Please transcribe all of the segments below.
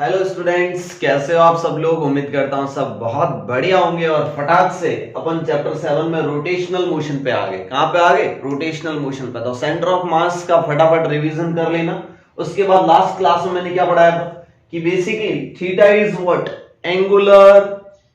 Hello students, कैसे हो आप सब लोग। उम्मीद करता हूँ सब बहुत बढ़िया होंगे और फटाक से अपन चैप्टर 7 में रोटेशनल मोशन पे आ गए। कहाँ पे आ गए? रोटेशनल मोशन पे। तो सेंटर ऑफ मास का फटाफट रिवीजन कर लेना। उसके बाद लास्ट क्लास में मैंने क्या पढ़ाया था कि basically theta is what? Angular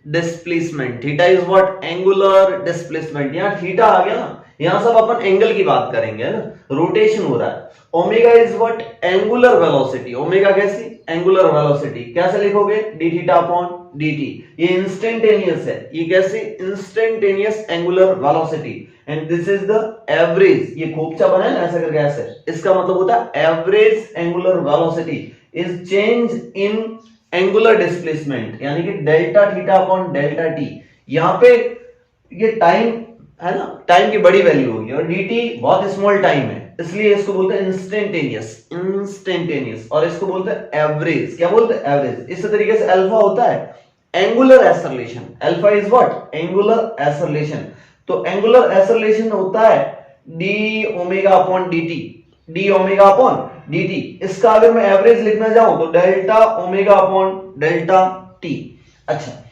displacement. Theta is what? Angular displacement. यहाँ थीटा आ गया ना, यहाँ सब अपन एंगल की बात करेंगे, है ना। रोटेशन हो रहा है। Omega is what? Angular velocity. Omega कैसी? Angular velocity. कैसे लिखोगे? D theta upon d t. ये इंस्टेंटेनियस है। ये कैसे? Instantaneous angular velocity. And this is the average. ये खोपचा बना है ना ऐसा करके, ऐसे। इसका मतलब होता है average angular velocity is change in angular displacement, यानी कि delta theta upon delta T. यहां पे ये टाइम है ना, टाइम की बड़ी वैल्यू होगी और dt बहुत स्मॉल टाइम है, इसलिए इसको बोलते हैं इंस्टेंटेनियस। इंस्टेंटेनियस। और इसको बोलते हैं एवरेज। क्या बोलते हैं? एवरेज। इस तरीके से अल्फा होता है angular acceleration. Alpha is what? Angular acceleration. तो एंगुलर एक्सेलरेशन होता है D omega upon dt। D omega upon dt। इसका अगर मैं एवरेज लिखना चाहूं तो delta omega upon delta T. अच्छा,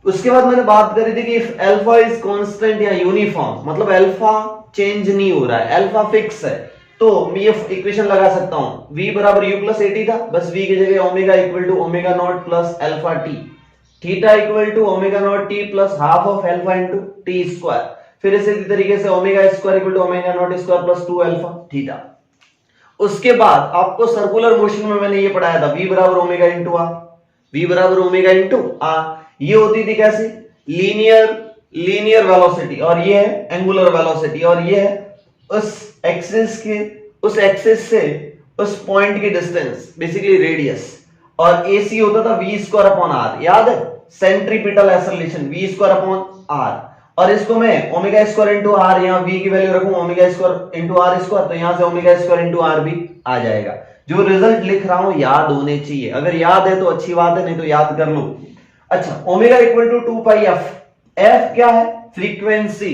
उसके बाद मैंने बात करी थी कि इफ अल्फा इज कांस्टेंट या यूनिफॉर्म, मतलब अल्फा चेंज नहीं हो रहा है, अल्फा फिक्स है, तो मैं ये इक्वेशन लगा सकता हूं v बराबर u प्लस एटी था, बस v की जगह omega equal to omega naught plus alpha T. Theta equal to omega naught T plus half of alpha into T square. फिर इसी तरीके से omega square equal to omega not square plus 2 alpha theta. उसके बाद आपको circular motion में मैंने ये पढ़ाया था v बराबर ओमेगा इनटू आर। v बराबर ओमेगा इनटू आर। ये होती थी कैसे? लीनियर वेलोसिटी, और ये है एंगुलर वेलोसिटी, और ये है उस एक्सिस से उस पॉइंट की डिस्टेंस, बेसिकली रेडियस। और AC होता था v स्क्वायर अपॉन आर, याद है? Centripetal acceleration v square upon R. और इसको मैं ओमेगा स्क्वायर इंटू आर, यहाँ v की वैल्यू रखूं omega square into are square, तो यहां से ओमेगा स्क्वायर इंटू आर भी आ जाएगा। जो रिजल्ट लिख रहा हूं याद होने चाहिए, अगर याद है तो अच्छी बात है, नहीं तो याद कर लो। अच्छा, omega equal to 2 pi F. F क्या है? फ्रीक्वेंसी।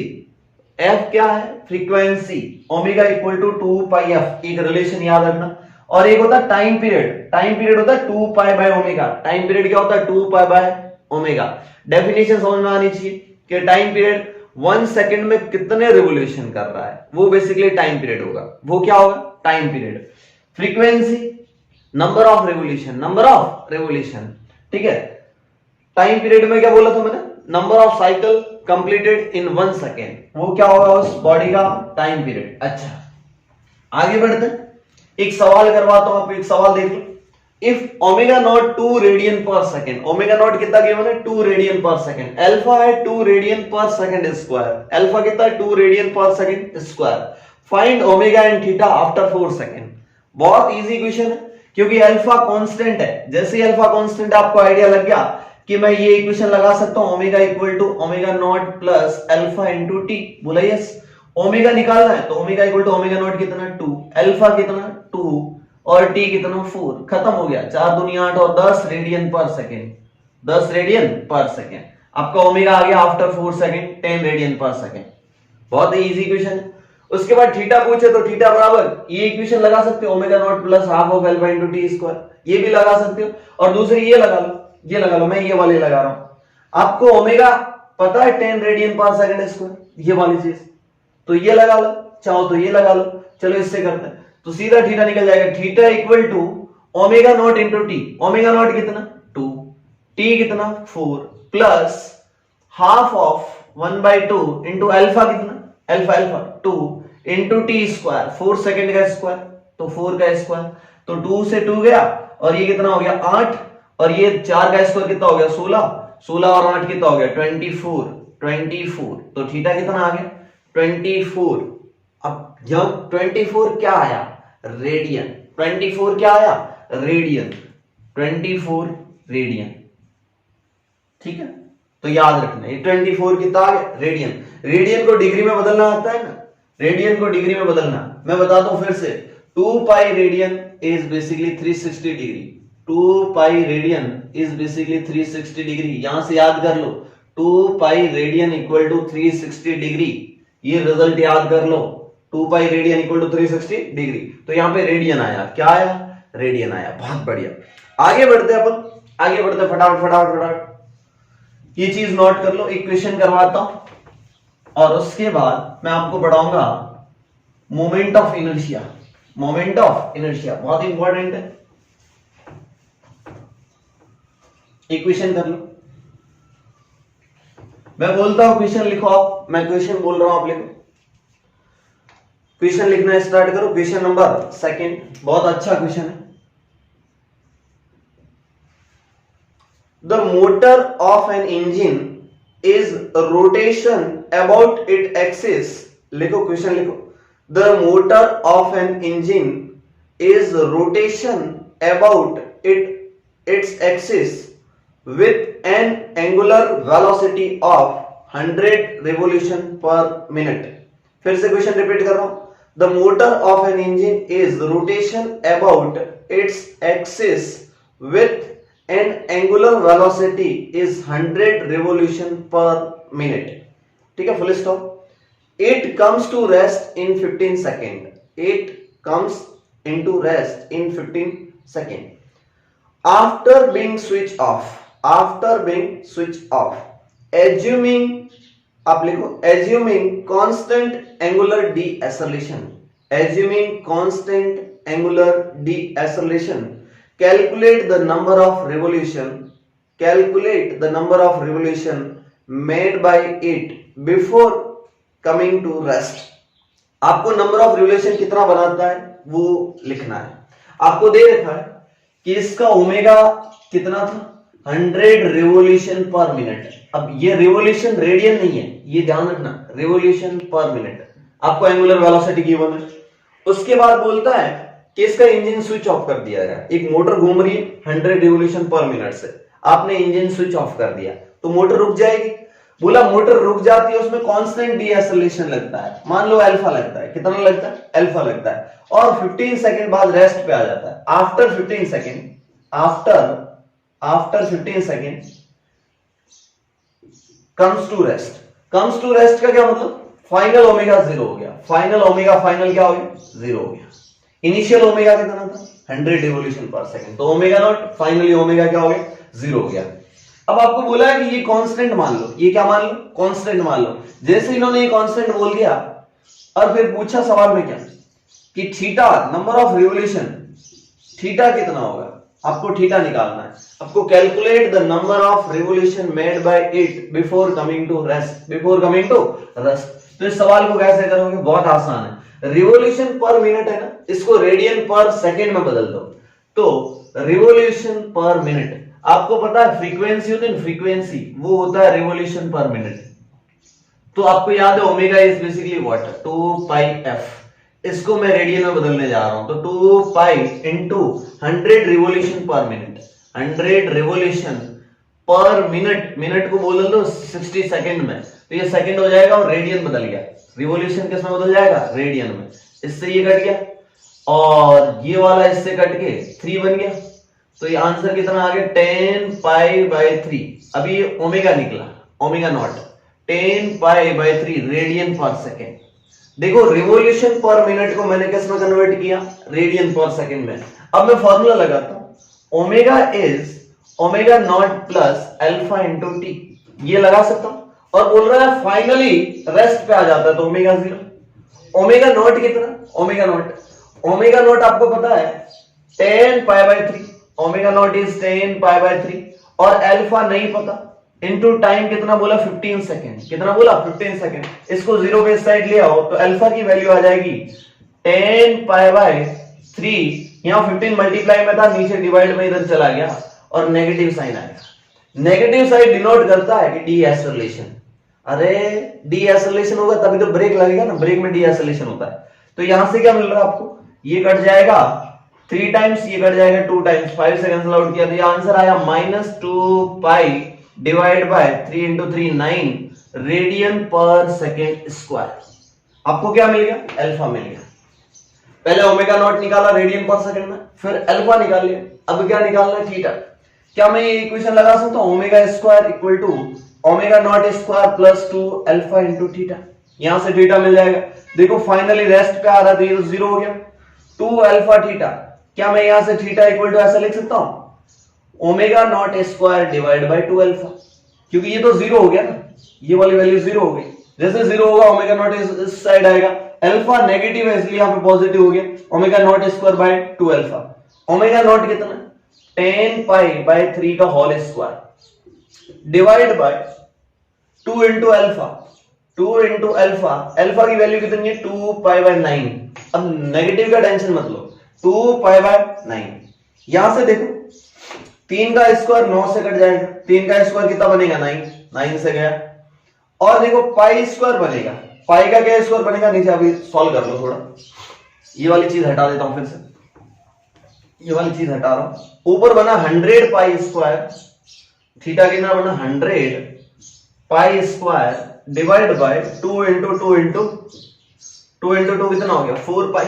एफ क्या है? Frequency. Omega equal to 2 pi F, एक रिलेशन याद रखना। और एक होता है टाइम पीरियड। टाइम पीरियड होता है 2 pi by omega. Time period क्या होता है? 2 पाई बाय ओमेगा। डेफिनेशन समझ में आनी चाहिए कि टाइम पीरियड 1 सेकंड में कितने रिवोल्यूशन कर रहा है, वो बेसिकली टाइम पीरियड होगा। वो क्या होगा? Time period. Frequency number of revolution, number of revolution, ठीक है। टाइम पीरियड में क्या बोला था मैंने? Number of cycle completed in 1 second, वो क्या होगा उस बॉडी का? Time period. अच्छा, आगे बढ़ते हैं। एक सवाल करवाता हूं आपको, एक सवाल देख लो। If omega naught 2 radian per second, omega naught कितना गिवन है? 2 रेडियन पर सेकेंड। अल्फा है 2 radian per second square. Alpha कितना है? 2 radian per second square. Find omega and theta after 4 second. बहुत इजी क्वेश्चन है, क्योंकि अल्फा कांस्टेंट है। जैसे ही अल्फा कांस्टेंट, आपको आइडिया लग गया कि मैं ये इक्वेशन लगा सकता हूं, omega equal to omega naught plus alpha into T. बोला यस। ओमेगा निकालना है तो omega equal to omega not कितना? 2। अल्फा कितना? 2 और टी कितना? 4। खत्म हो गया। 4 दूनी 8 और 10 radian per second. 10 radian per second. आपका ओमेगा आ गया after 4 second 10 radian per second. बहुत ही इजी इक्वेशन है। उसके बाद थीटा पूछे तो थीटा बराबर ये इक्वेशन लगा सकते हो, omega naught plus half of alpha into T square. ये भी लगा सकते हो। और दूसरी ये लगा लो, ये लगा लो, मैं ये वाले लगा रहा हूं। आपको ओमेगा पता है 10 रेडियन पर सेकंड स्क्वायर, ये वाली चीज, तो ये लगा लो, चाहो तो ये लगा लो। चलो इससे करते हैं, तो सीधा थीटा निकल जाएगा। Theta equal to omega naught into T. Omega not कितना? 2। टी कितना? 4 plus half of 1/2 into alpha कितना? Alpha 2 into T square, 4 second का स्क्वायर तो 4 का स्क्वायर, तो 2 से 2 गया और ये कितना हो गया? 8, और ये 4 का स्क्वायर कितना हो गया? 16। 16 और 8 कितना हो गया? 24। तो थीटा कितना आ गया? 24। अब जब 24 क्या आया? रेडियन। 24 क्या आया? रेडियन। 24 रेडियन। ठीक है, तो याद रखना ये 24 कितना आ गया? रेडियन। रेडियन को डिग्री में बदलना आता है ना, रेडियन को डिग्री में बदलना। मैं बताता हूं फिर से, 2 pi radian is basically 360 degree. 2 pi radian is basically 360 degree. यहां से याद कर लो, 2 pi radian equal to 360 degree. ये रिजल्ट याद कर लो, 2 pi radian equal to 360 degree. तो यहां पे रेडियन आया, क्या आया? रेडियन आया। बहुत बढ़िया, आगे बढ़ते हैं अपन, आगे बढ़ते फटाफट फटाफट फटाफट। ये चीज नोट कर लो, इक्वेशन करवाता हूं और उसके बाद मैं आपको पढ़ाऊंगा moment of inertia. Moment of inertia बहुत इंपॉर्टेंट है, इक्वेशन कर लो। मैं बोलता हूं क्वेश्चन लिखो आप, मैं क्वेश्चन बोल रहा हूं आप लिखो। क्वेश्चन लिखना स्टार्ट करो। क्वेश्चन नंबर सेकंड, बहुत अच्छा क्वेश्चन है। The motor of an engine is rotation about it axis. लिखो क्वेश्चन लिखो। The motor of an engine is rotation about its axis with an angular velocity of 100 revolution per minute। फिर से question repeat कर रहा हूं। The motor of an engine is rotation about its axis with an angular velocity is 100 revolution per minute। ठीक है, full stop. It comes to rest in 15 seconds। It comes into rest in 15 seconds after being switched off। After being switched off, assuming, आप लिखो assuming constant angular deceleration, assuming constant angular deceleration, calculate the number of revolution, calculate the number of revolution made by it before coming to rest। आपको number of revolution कितना बनाता है वो लिखना है। आपको दे रखा है कि इसका ओमेगा कितना था, 100 रिवोल्यूशन पर मिनट। अब ये रिवोल्यूशन रेडियन नहीं है, ये ध्यान रखना, रिवोल्यूशन पर मिनट। आपको एंगुलर वेलोसिटी गिवन है। उसके बाद बोलता है कि इसका इंजन स्विच ऑफ कर दिया गया। एक मोटर घूम रही है 100 रिवोल्यूशन पर मिनट से, आपने इंजन स्विच ऑफ कर दिया तो मोटर रुक जाएगी। बोला मोटर रुक जाती है, उसमें कांस्टेंट डीएसेलेरेशन लगता है, मान लो अल्फा लगता है। कितना लगता है? अल्फा लगता है। और 15 सेकंड बाद रेस्ट पे आ जाता है। After 15 second, after 15 second comes to rest. Comes to rest का क्या मतलब? फाइनल ओमेगा 0 हो गया। फाइनल ओमेगा, फाइनल क्या हो गया? 0 हो गया। इनिशियल ओमेगा कितना था? 100 रिवोल्यूशन पर सेकंड। तो ओमेगा नॉट, फाइनली ओमेगा क्या हो गया? 0 हो गया। अब आपको बोला है कि ये कांस्टेंट मान लो, ये क्या मान लो? कांस्टेंट मान लो। जैसे इन्होंने ये कांस्टेंट बोल दिया और फिर पूछा सवाल में क्या कि theta, number of revolution, theta कितना होगा? आपको थीटा निकालना है। आपको calculate the number of revolution made by it before coming to rest, before coming to rest. तो इस सवाल को कैसे करोगे? बहुत आसान है। रिवोल्यूशन पर मिनट है ना, इसको रेडियन पर सेकंड में बदल दो। तो रिवोल्यूशन पर मिनट, आपको पता है फ्रीक्वेंसी होती है, फ्रीक्वेंसी वो होता है रिवोल्यूशन पर मिनट। तो आपको याद है omega is basically what? 2 pi F. इसको मैं रेडियन में बदलने जा रहा हूं, तो 2 pi into 100 revolution per minute. 100 revolution per minute, minute को बोल दो 60 सेकंड में, तो ये सेकंड हो जाएगा और रेडियन बदल गया। रिवोल्यूशन किस में बदल जाएगा? रेडियन में। इससे ये कट गया और ये वाला इससे कट के 3 बन गया। तो ये आंसर कितना आ गया? 10 पाई बाई 3। अभी ये ओमेगा निकला, omega naught. 10 pi by 3 radian per second. देखो रिवोल्यूशन पर मिनट को मैंने किस में कन्वर्ट किया? रेडियन पर सेकंड में। अब मैं फॉर्मूला लगाता हूं, omega is omega naught plus alpha into T. ये लगा सकता हूं और बोल रहा है फाइनली रेस्ट पे आ जाता है तो ओमेगा 0। ओमेगा नॉट कितना? ओमेगा नॉट, ओमेगा नॉट आपको पता है 10 pi by 3। Omega naught is 10 pi by 3 और अल्फा नहीं पता। इनटू टाइम कितना बोला? 15 सेकंड। कितना बोला? 15 सेकंड। इसको 0 पे साइड ले आओ तो अल्फा की वैल्यू आ जाएगी 10 पाई बाई 3। यहां 15 मल्टीप्लाई में था, नीचे डिवाइड में इधर चला गया और नेगेटिव साइन आएगा। नेगेटिव साइन डिनोट करता है कि डीएसेलेरेशन। अरे डीएसेलेरेशन होगा तभी तो ब्रेक लगेगा ना, ब्रेक में डीएसेलेरेशन होता है। तो यहां से क्या मिल रहा है आपको? ये कट जाएगा 3 टाइम्स, ये कट जाएगा 2 टाइम्स। 5 सेकंड आउट किया तो ये आंसर आया -2 pi divide by 3 into 3 9 radian per second square. आपको क्या मिल गया? अल्फा मिल गया। पहले ओमेगा नॉट निकाला रेडियन पर सेकंड में, फिर अल्फा निकाल लिया। अब क्या निकालना है? थीटा। क्या मैं ये इक्वेशन लगा सकता हूं? Omega square equal to omega not square plus 2 alpha into theta. यहां से थीटा मिल जाएगा। देखो फाइनली रेस्ट पे आ रहा था, ये तो 0 हो गया। 2 अल्फा थीटा क्या मैं यहां से थीटा इक्वल टू ऐसा लिख सकता हूं, omega naught square divide by 2 alpha, क्योंकि ये तो जीरो हो गया ना, ये वाली वैल्यू जीरो हो गई। जैसे जीरो होगा ओमेगा नॉट इस साइड आएगा, अल्फा नेगेटिव है इसलिए यहां पे पॉजिटिव हो गया, omega not square by 2 alpha. Omega not कितना, 10 पाई बाय 3 का whole square divide by 2 into alpha, 2 into alpha, alpha की वैल्यू कितनी है 2 पाई बाय 9। अब नेगेटिव का टेंशन मत लो, 2 पाई बाय 9। यहां से देखो 3 का स्क्वायर 9 से कट जाएगा, 3 का स्क्वायर कितना बनेगा 9, 9 से गया। और देखो पाई स्क्वायर बनेगा, पाई का क्या स्क्वायर बनेगा, नीचे अभी सॉल्व कर लो थोड़ा, ये वाली चीज हटा देता हूं फिर से, ये वाली चीज हटा रहा हूं। ऊपर बना 100 पाई स्क्वायर, थीटा कितना बना 100 pi square divide by 2 into 2 into 2 into 2 कितना हो गया 4 पाई,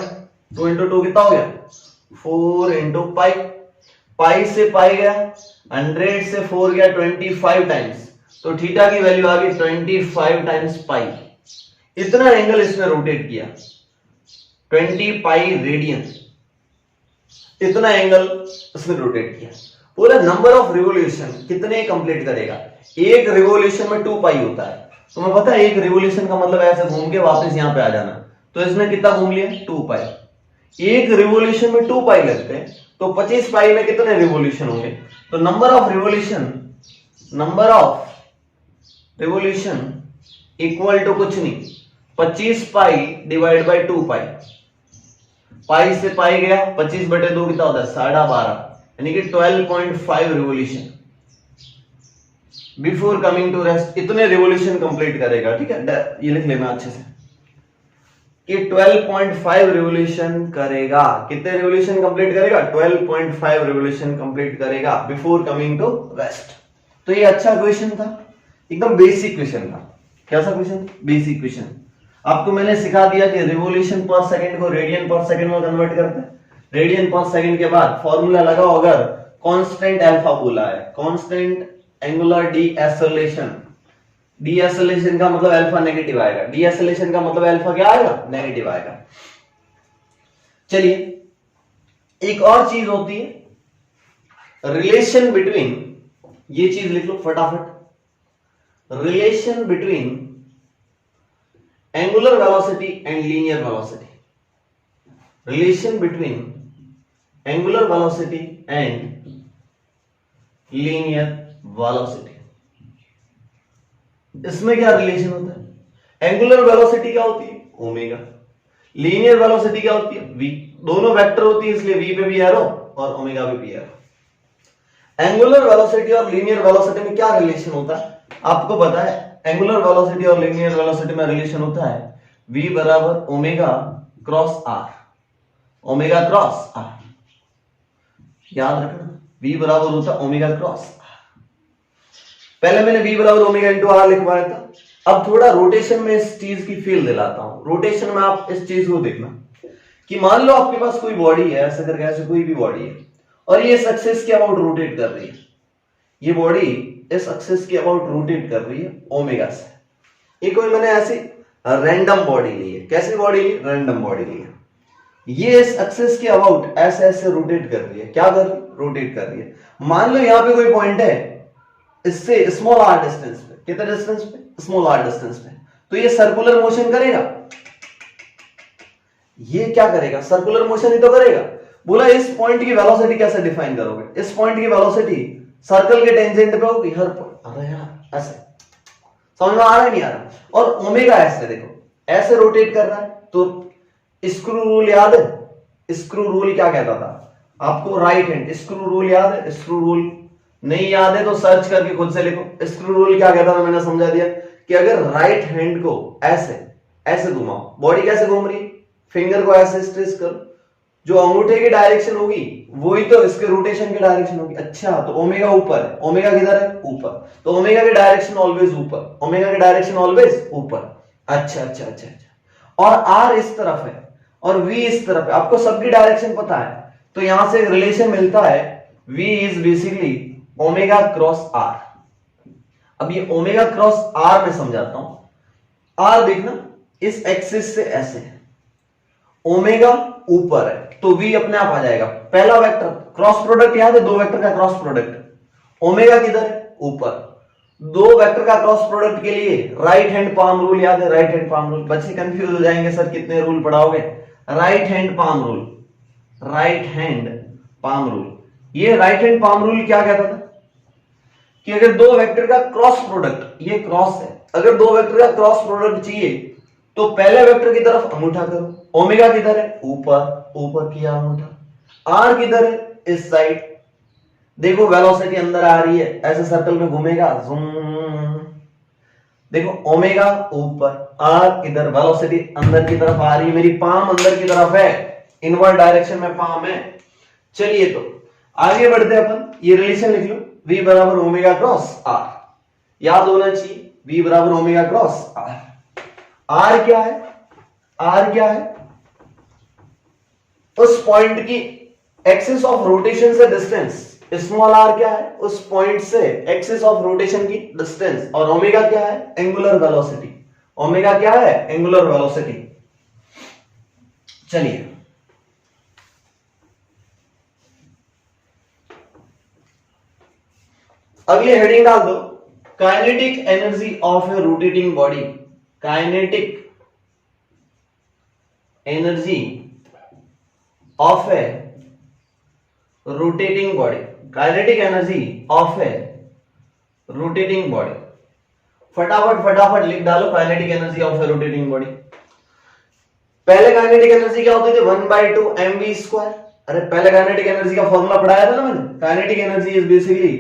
2 इंटू 2 कितना हो गया 4 इंटू पाई, पाई से पाई गया, 100 से 4 गया 25 टाइम्स, तो थीटा की वैल्यू आ गई 25 टाइम्स पाई। इतना एंगल इसने रोटेट किया, 20 पाई रेडियन, इतना एंगल इसने रोटेट किया। पूरा नंबर ऑफ रिवोल्यूशन कितने कंप्लीट करेगा, एक रिवोल्यूशन में 2 पाई होता है, तो मैं पता है एक रिवोल्यूशन का मतलब ऐसे घूम के वापस यहां पे आ जाना, तो इसने कितना घूम लिया 2 पाई। एक रिवोल्यूशन में 2 पाई लगते हैं, तो 25 पाई में कितने रिवोल्यूशन होंगे, तो number of revolution equal to कुछ नहीं 25 पाई डिवाइड बाय 2 पाई, पाई से पाई गया 25 बटे 2 कितना होता है 12.5, यानी कि 12.5 revolution before coming to rest. इतने रिवोल्यूशन कंप्लीट करेगा, ठीक है, ये लिख लेना अच्छे से कि 12.5 रिवोल्यूशन करेगा। कितने रिवोल्यूशन कंप्लीट करेगा 12.5 रिवोल्यूशन कंप्लीट करेगा बिफोर कमिंग टू रेस्ट। तो ये अच्छा क्वेश्चन था, एकदम बेसिक क्वेश्चन था। कैसा क्वेश्चन, बेसिक क्वेश्चन। आपको मैंने सिखा दिया कि रिवोल्यूशन पर सेकंड को रेडियन पर सेकंड में कन्वर्ट करते हैं। रेडियन पर सेकंड के बाद फॉर्मूला लगाओ, अगर कांस्टेंट अल्फा बोला है, कांस्टेंट एंगुलर डीएसेलेरेशन, डीएसेलेरेशन का मतलब अल्फा नेगेटिव आएगा, डीएसेलेरेशन का मतलब अल्फा क्या आएगा नेगेटिव आएगा। चलिए एक और चीज होती है रिलेशन बिटवीन, ये चीज लिख लो फटाफट, relation between angular velocity and linear velocity, relation between angular velocity and linear velocity. इसमें क्या रिलेशन होता है, एंगुलर वेलोसिटी क्या होती है ओमेगा, लीनियर वेलोसिटी क्या होती है v, दोनों वेक्टर होती है इसलिए v पे भी एरो और ओमेगा पे भी एरो। एंगुलर वेलोसिटी और लीनियर वेलोसिटी में क्या रिलेशन होता है आपको पता है, एंगुलर वेलोसिटी और लीनियर वेलोसिटी में रिलेशन होता है v बराबर omega cross r, omega cross r, याद रखना v बराबर होता है ओमेगा क्रॉस r। पहले मैंने v बराबर ओमेगा इंटू r लिखवाया था। अब थोड़ा रोटेशन में इस चीज की फील दिलाता हूं। रोटेशन में आप इस चीज को देखना कि मान लो आपके पास कोई बॉडी है, ऐसे करके ऐसे कोई भी बॉडी है और ये इस एक्सिस के अबाउट रोटेट कर रही है, ये बॉडी इस एक्सिस के अबाउट रोटेट कर रही है ओमेगा से। एक कोई मैंने ऐसी रैंडम बॉडी ली है, कैसी बॉडी ली, रैंडम बॉडी ली है, ये इस एक्सिस के अबाउट ऐसे ऐसे रोटेट कर रही है, क्या कर रही है, रोटेट कर रही है। मान लो यहां पे कोई पॉइंट है इससे स्मॉल आर डिस्टेंस पे, कितने डिस्टेंस पे, स्मॉल आर डिस्टेंस पे, तो ये सर्कुलर मोशन करेगा, ये क्या करेगा सर्कुलर मोशन ही तो करेगा। बोला इस पॉइंट की वेलोसिटी कैसे डिफाइन करोगे, इस पॉइंट की वेलोसिटी सर्कल के टेंजेंट पे होगी हर पॉइंट। अरे यार ऐसे समझ में आ रहा है नहीं आ रहा। और ओमेगा ऐसे देखो ऐसे रोटेट कर रहा है, तो स्क्रू रूल याद है, स्क्रू रूल क्या कहता था आपको, राइट हैंड स्क्रू रूल याद है, स्क्रू रूल नहीं याद है तो सर्च करके खुद से लिखो। स्क्रू रूल क्या कहता था मैंने समझा दिया कि अगर राइट हैंड को ऐसे ऐसे घुमाओ, बॉडी कैसे घूम रही, फिंगर को ऐसे स्ट्रेच करो, जो अंगूठे की डायरेक्शन होगी वही तो इसके रोटेशन की डायरेक्शन होगी। अच्छा तो ओमेगा ऊपर है, ओमेगा किधर है ऊपर, तो ओमेगा की डायरेक्शन ऑलवेज ऊपर, ओमेगा की डायरेक्शन ऑलवेज ऊपर। अच्छा अच्छा अच्छा अच्छा। और आर इस तरफ है और वी इस तरफ है, आपको सबकी डायरेक्शन पता है, तो यहां से रिलेशन मिलता है v is basically omega cross r. अब ये ओमेगा क्रॉस आर में समझाता हूं। आर देखना इस एक्सिस से ऐसे है, ओमेगा ऊपर है तो v अपने आप आ जाएगा। पहला वेक्टर क्रॉस प्रोडक्ट याद है, दो वेक्टर का क्रॉस प्रोडक्ट, ओमेगा किधर है ऊपर, दो वेक्टर का क्रॉस प्रोडक्ट के लिए राइट हैंड पाम रूल याद है, राइट हैंड पाम रूल। बच्चे कंफ्यूज हो जाएंगे सर कितने रूल पढ़ाओगे, right hand palm rule, right hand palm rule. ये राइट हैंड पाम रूल क्या कहता था कि अगर दो वेक्टर का क्रॉस प्रोडक्ट, ये क्रॉस है, अगर दो वेक्टर का क्रॉस प्रोडक्ट चाहिए तो पहले वेक्टर की तरफ अंगूठा करो, ओमेगा किधर है ऊपर, ऊपर किया अंगूठा, आर किधर है इस साइड, देखो वेलोसिटी अंदर आ रही है, ऐसे सर्कल में घूमेगा जूम, देखो ओमेगा ऊपर, आर इधर, वेलोसिटी अंदर की तरफ आ रही है, मेरी पाम अंदर की तरफ है, इनवर्ड डायरेक्शन में पाम है। चलिए तो आगे बढ़ते अपन, ये रिलेशन लिख लो, v बराबर ओमेगा क्रॉस आर, याद होना चाहिए v बराबर ओमेगा क्रॉस आर। आर क्या है, आर क्या है, उस पॉइंट की एक्सिस ऑफ रोटेशन से डिस्टेंस, स्मॉल आर क्या है, उस पॉइंट से एक्सिस ऑफ रोटेशन की डिस्टेंस, और ओमेगा क्या है, एंगुलर वेलोसिटी, ओमेगा क्या है, एंगुलर वेलोसिटी। चलिए अगली हेडिंग डाल दो, kinetic energy of A rotating body, kinetic energy of A rotating body, kinetic energy of A rotating body. फटाफट फटाफट लिख डालो kinetic energy of A rotating body. पहले काइनेटिक एनर्जी क्या होती थी, 1/2 mv स्क्वायर। अरे पहले काइनेटिक एनर्जी का फॉर्मूला पढ़ाया था ना मैंने, kinetic energy is basically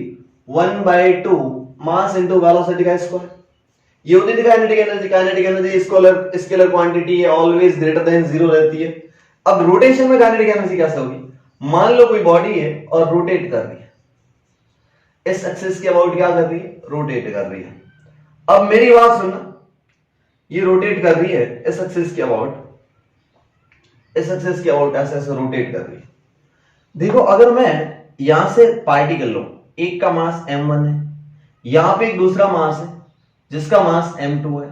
1/2 mass into velocity का स्क्वायर। ये होती थी kinetic energy. Kinetic energy scalar quantity है, ऑलवेज ग्रेटर देन 0 रहती है। अब रोटेशन में काइनेटिक एनर्जी कैसे होगी, मान लो कोई बॉडी है और रोटेट कर रही है, इस एक्सिस के अबाउट क्या कर रही है, रोटेट कर रही है। अब मेरी बात सुनना, ये रोटेट कर रही है इस एक्सिस के अबाउट, इस एक्सिस के अबाउट ऐसे ऐसे रोटेट कर रही है। देखो अगर मैं यहां से पार्टिकल लूं, एक का मास m1 है, यहां पे एक दूसरा मास है जिसका मास m2 है,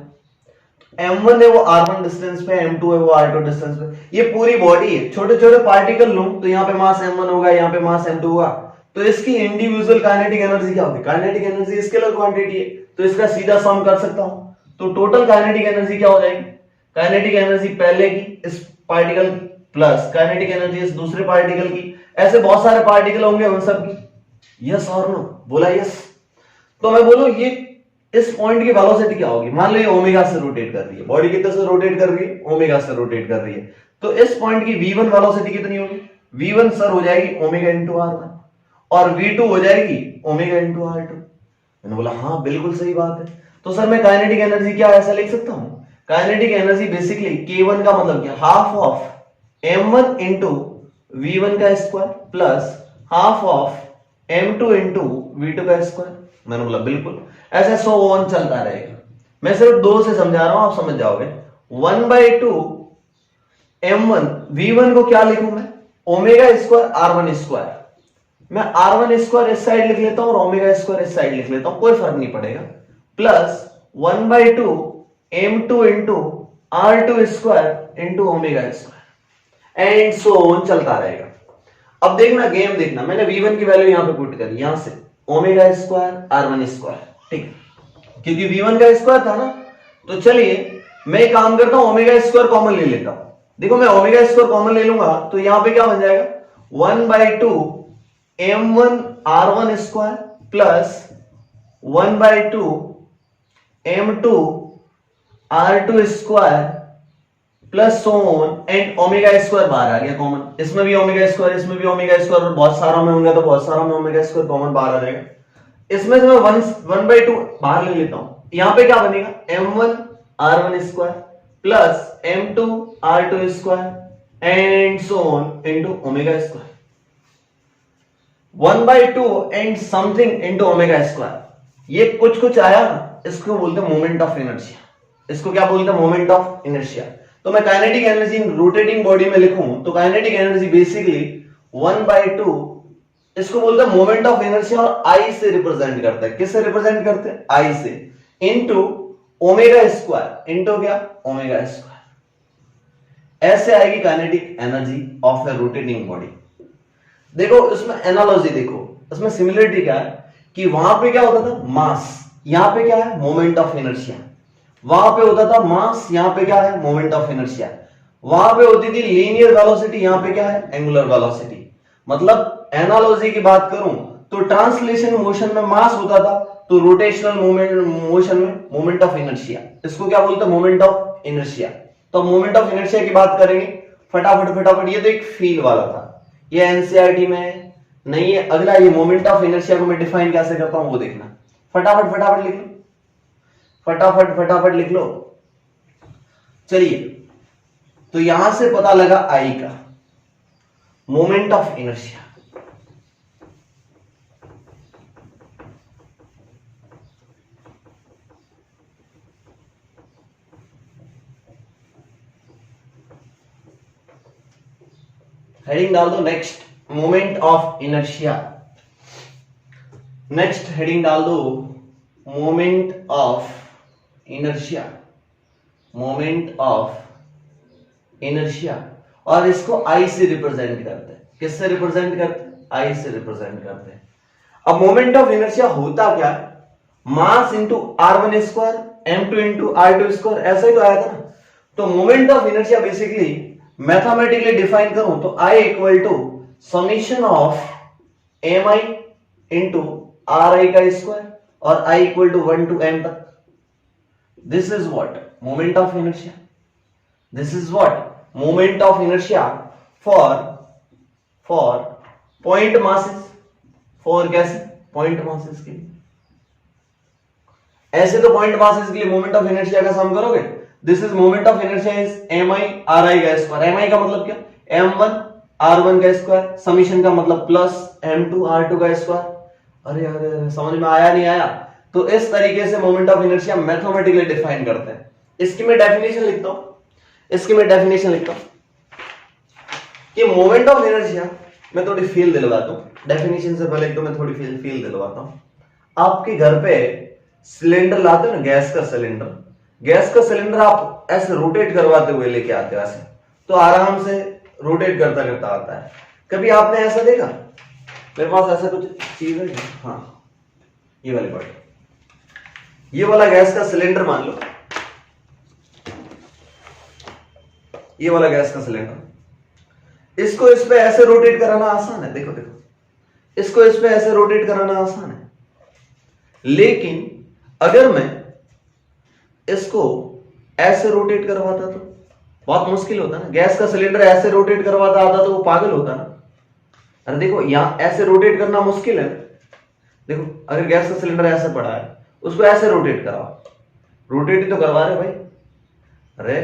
m1 है वो r1 डिस्टेंस पे, m2 है वो r2 डिस्टेंस पे, ये पूरी बॉडी है। छोटे छोटे पार्टिकल लूं तो यहाँ पे मास m1 होगा, यहाँ पे मास m2 होगा, तो इसकी इंडिविजुअल काइनेटिक एनर्जी क्या होगी, काइनेटिक एनर्जी स्केलर क्वांटिटी है, तो इसका सीधा सम कर सकता हूं। तो टोटल काइनेटिक एनर्जी क्या हो जाएगी, काइनेटिक एनर्जी पहले की इस पार्टिकल प्लस काइनेटिक एनर्जी इस दूसरे पार्टिकल की, ऐसे बहुत सारे पार्टिकल होंगे उन सब की। यस और नो, बोला यस। तो मैं बोलूं ये इस पॉइंट की वेलोसिटी क्या होगी, मान लो ये ओमेगा से रोटेट कर रही है, बॉडी कितने से रोटेट कर रही है, ओमेगा से रोटेट कर रही है, तो इस पॉइंट की v1 वेलोसिटी कितनी होगी, v1 सर हो जाएगी ओमेगा इंटू r1, और v2 हो जाएगी ओमेगा इंटू r2। मैंने बोला हाँ बिल्कुल सही बात है। तो सर मैं काइनेटिक एनर्जी क्या ऐसा लिख सकता हूं, काइनेटिक एनर्जी बेसिकली k1 का मतलब क्या, half of m1 into v1 का square plus half of m2 into v2 का स्क्वायर। मैंने बोला बिल्कुल, ऐसे 100 चलता रहेगा। मैं सिर्फ दो से समझा रहा हूं, आप समझ जाओगे। 1/2 m1, v1 को क्या लिखूं मैं, ओमेगा स्क्वायर r1 स्क्वायर, मैं r1 स्क्वायर इस साइड लिख लेता हूं और ओमेगा स्क्वायर इस साइड लिख लेता हूं, कोई फर्क नहीं पड़ेगा, plus 1/2 m2 into r2 square into omega square, and so on चलता रहेगा। अब देखना, गेम देखना, मैंने v1 की वैल्यू यहां पे पुट करी, यहां से ओमेगा स्क्वायर r1 स्क्वायर, ठीक, क्योंकि v1 का स्क्वायर था ना। तो चलिए मैं एक काम करता हूं, ओमेगा स्क्वायर कॉमन ले लेता हूं। देखो मैं ओमेगा स्क्वायर कॉमन ले लूंगा तो यहां पे क्या बन जाएगा, 1/2 m1 r1 square plus 1/2 m2 r2 square plus so on, and omega square बाहर आ गया कॉमन, इसमें भी ओमेगा स्क्वायर, इसमें भी ओमेगा स्क्वायर, और बहुत सारा में होंगे तो बहुत सारा में ओमेगा स्क्वायर कॉमन बाहर आ जाएगा। इसमें से मैं 1/2 बाहर ले लेता हूं, यहां पे क्या बनेगा, m1 r1 square plus m2 r2 square and so on into omega square. 1/2 and something into omega square, ये कुछ कुछ आया, इसको बोलते हैं मोमेंट ऑफ इनर्शिया, इसको क्या बोलते हैं, मोमेंट ऑफ इनर्शिया। तो मैं काइनेटिक एनर्जी रोटेटिंग बॉडी में लिखूं तो काइनेटिक एनर्जी बेसिकली 1/2, इसको बोलते हैं मोमेंट ऑफ इनर्शिया, और आई से रिप्रेजेंट करता है, किससे रिप्रेजेंट करते हैं, आई से, इनटू ओमेगा स्क्वायर, इनटू क्या, ओमेगा स्क्वायर, ऐसे आएगी kinetic energy of A rotating body. देखो इसमें एनालॉजी देखो, इसमें सिमिलरिटी क्या है कि वहां पे क्या होता था मास, यहां पे क्या है मोमेंट ऑफ इनर्शिया। वहां पे होता था मास, यहां पे क्या है मोमेंट ऑफ इनर्शिया। वहां पे होती थी लीनियर वेलोसिटी, यहां पे क्या है एंगुलर वेलोसिटी। मतलब एनालॉजी की बात करूं तो ट्रांसलेशन मोशन में मास होता था, तो रोटेशनल मोशन में मोमेंट ऑफ इनर्शिया। इसको क्या बोलते हैं मोमेंट ऑफ इनर्शिया। तो मोमेंट ऑफ इनर्शिया की बात करेंगे फटाफट फटाफट। ये तो एक फील वाला था, ये एनसीईआरटी में नहीं है। अगला ये मोमेंट ऑफ इनर्शिया को मैं डिफाइन कैसे करता हूं वो देखना। फटाफट फटाफट लिख लो, फटाफट फटाफट लिख लो। चलिए, तो यहां से पता लगा आई का मोमेंट ऑफ इनर्शिया। हेडिंग डाल दो next moment of inertia. Next heading डाल दो moment of inertia, moment of inertia. और इसको आई से रिप्रेजेंट करते हैं। किससे रिप्रेजेंट करते हैं? आई से रिप्रेजेंट करते हैं। अब मोमेंट ऑफ इनर्शिया होता क्या है? Mass into r1 square m2 into r2 square, ऐसा ही तो आया था ना। तो moment of inertia basically mathematically define करूं तो I equal to summation of m i into r i का स्क्वायर और I equal to 1 to m तक। This is what moment of inertia. This is what moment of inertia for point masses. For कैसे? Point masses के लिए। ऐसे तो point masses के लिए मोमेंट ऑफ इनर्शिया का सम करोगे। This is moment of inertia is m i r i का स्क्वायर। एम आई का मतलब क्या? m1 r1 का स्क्वायर, समीशन का मतलब प्लस m2 r2 का स्क्वायर। अरे अरे समझ में आया नहीं आया? तो इस तरीके से moment of inertia mathematically define करते हैं। इसकी मैं डेफिनेशन लिखता हूं, इसकी मैं डेफिनेशन लिखता हूं कि मोमेंट ऑफ इनर्शिया, मैं थोड़ी फील दिलवाता हूं डेफिनेशन से पहले, तो मैं थोड़ी फील दिलवाता हूं। आपके घर पे सिलेंडर लाते हो ना, गैस का सिलेंडर। गैस का सिलेंडर आप ऐसे रोटेट करवाते हुए लेके आते हो, ऐसे तो आराम से रोटेट करता करता आता है। कभी आपने ऐसा देखा? मेरे पास ऐसा कुछ चीज है, हाँ ये वाली बॉडी, ये वाला गैस का सिलेंडर मान लो, ये वाला गैस का सिलेंडर। इसको इस पे ऐसे रोटेट कराना आसान है। देखो देखो, इसको इस पे ऐसे रोटेट कराना आसान है। लेकिन अगर मैं इसको ऐसे रोटेट करवाता तो बहुत मुश्किल होता ना। गैस का सिलेंडर ऐसे रोटेट करवाता आता तो वो पागल होता ना। अरे देखो, यहां ऐसे रोटेट करना मुश्किल है। देखो अगर गैस का सिलेंडर ऐसे पड़ा है, उसको ऐसे रोटेट कराओ, रोटेट ही तो करवा रहे भाई। अरे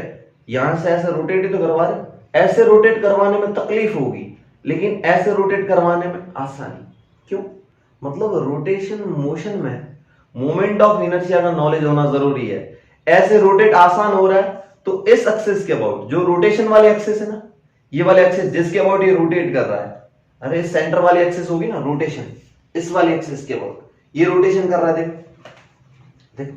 यहां से ऐसे रोटेट ही तो करवा रहे। ऐसे रोटेट करवाने में तकलीफ होगी, लेकिन ऐसे रोटेट करवाने में आसानी। क्यों? मतलब रोटेशन मोशन में मोमेंट ऑफ इनर्शिया का नॉलेज होना जरूरी है। ऐसे रोटेट आसान हो रहा है तो इस एक्सिस के अबाउट, जो रोटेशन वाले एक्सिस है ना, ये वाले एक्सिस जिसके अबाउट ये रोटेट कर रहा है, अरे सेंटर वाली एक्सिस होगी ना रोटेशन, इस वाले एक्सिस के अबाउट ये रोटेशन कर रहा है। देखो देखो,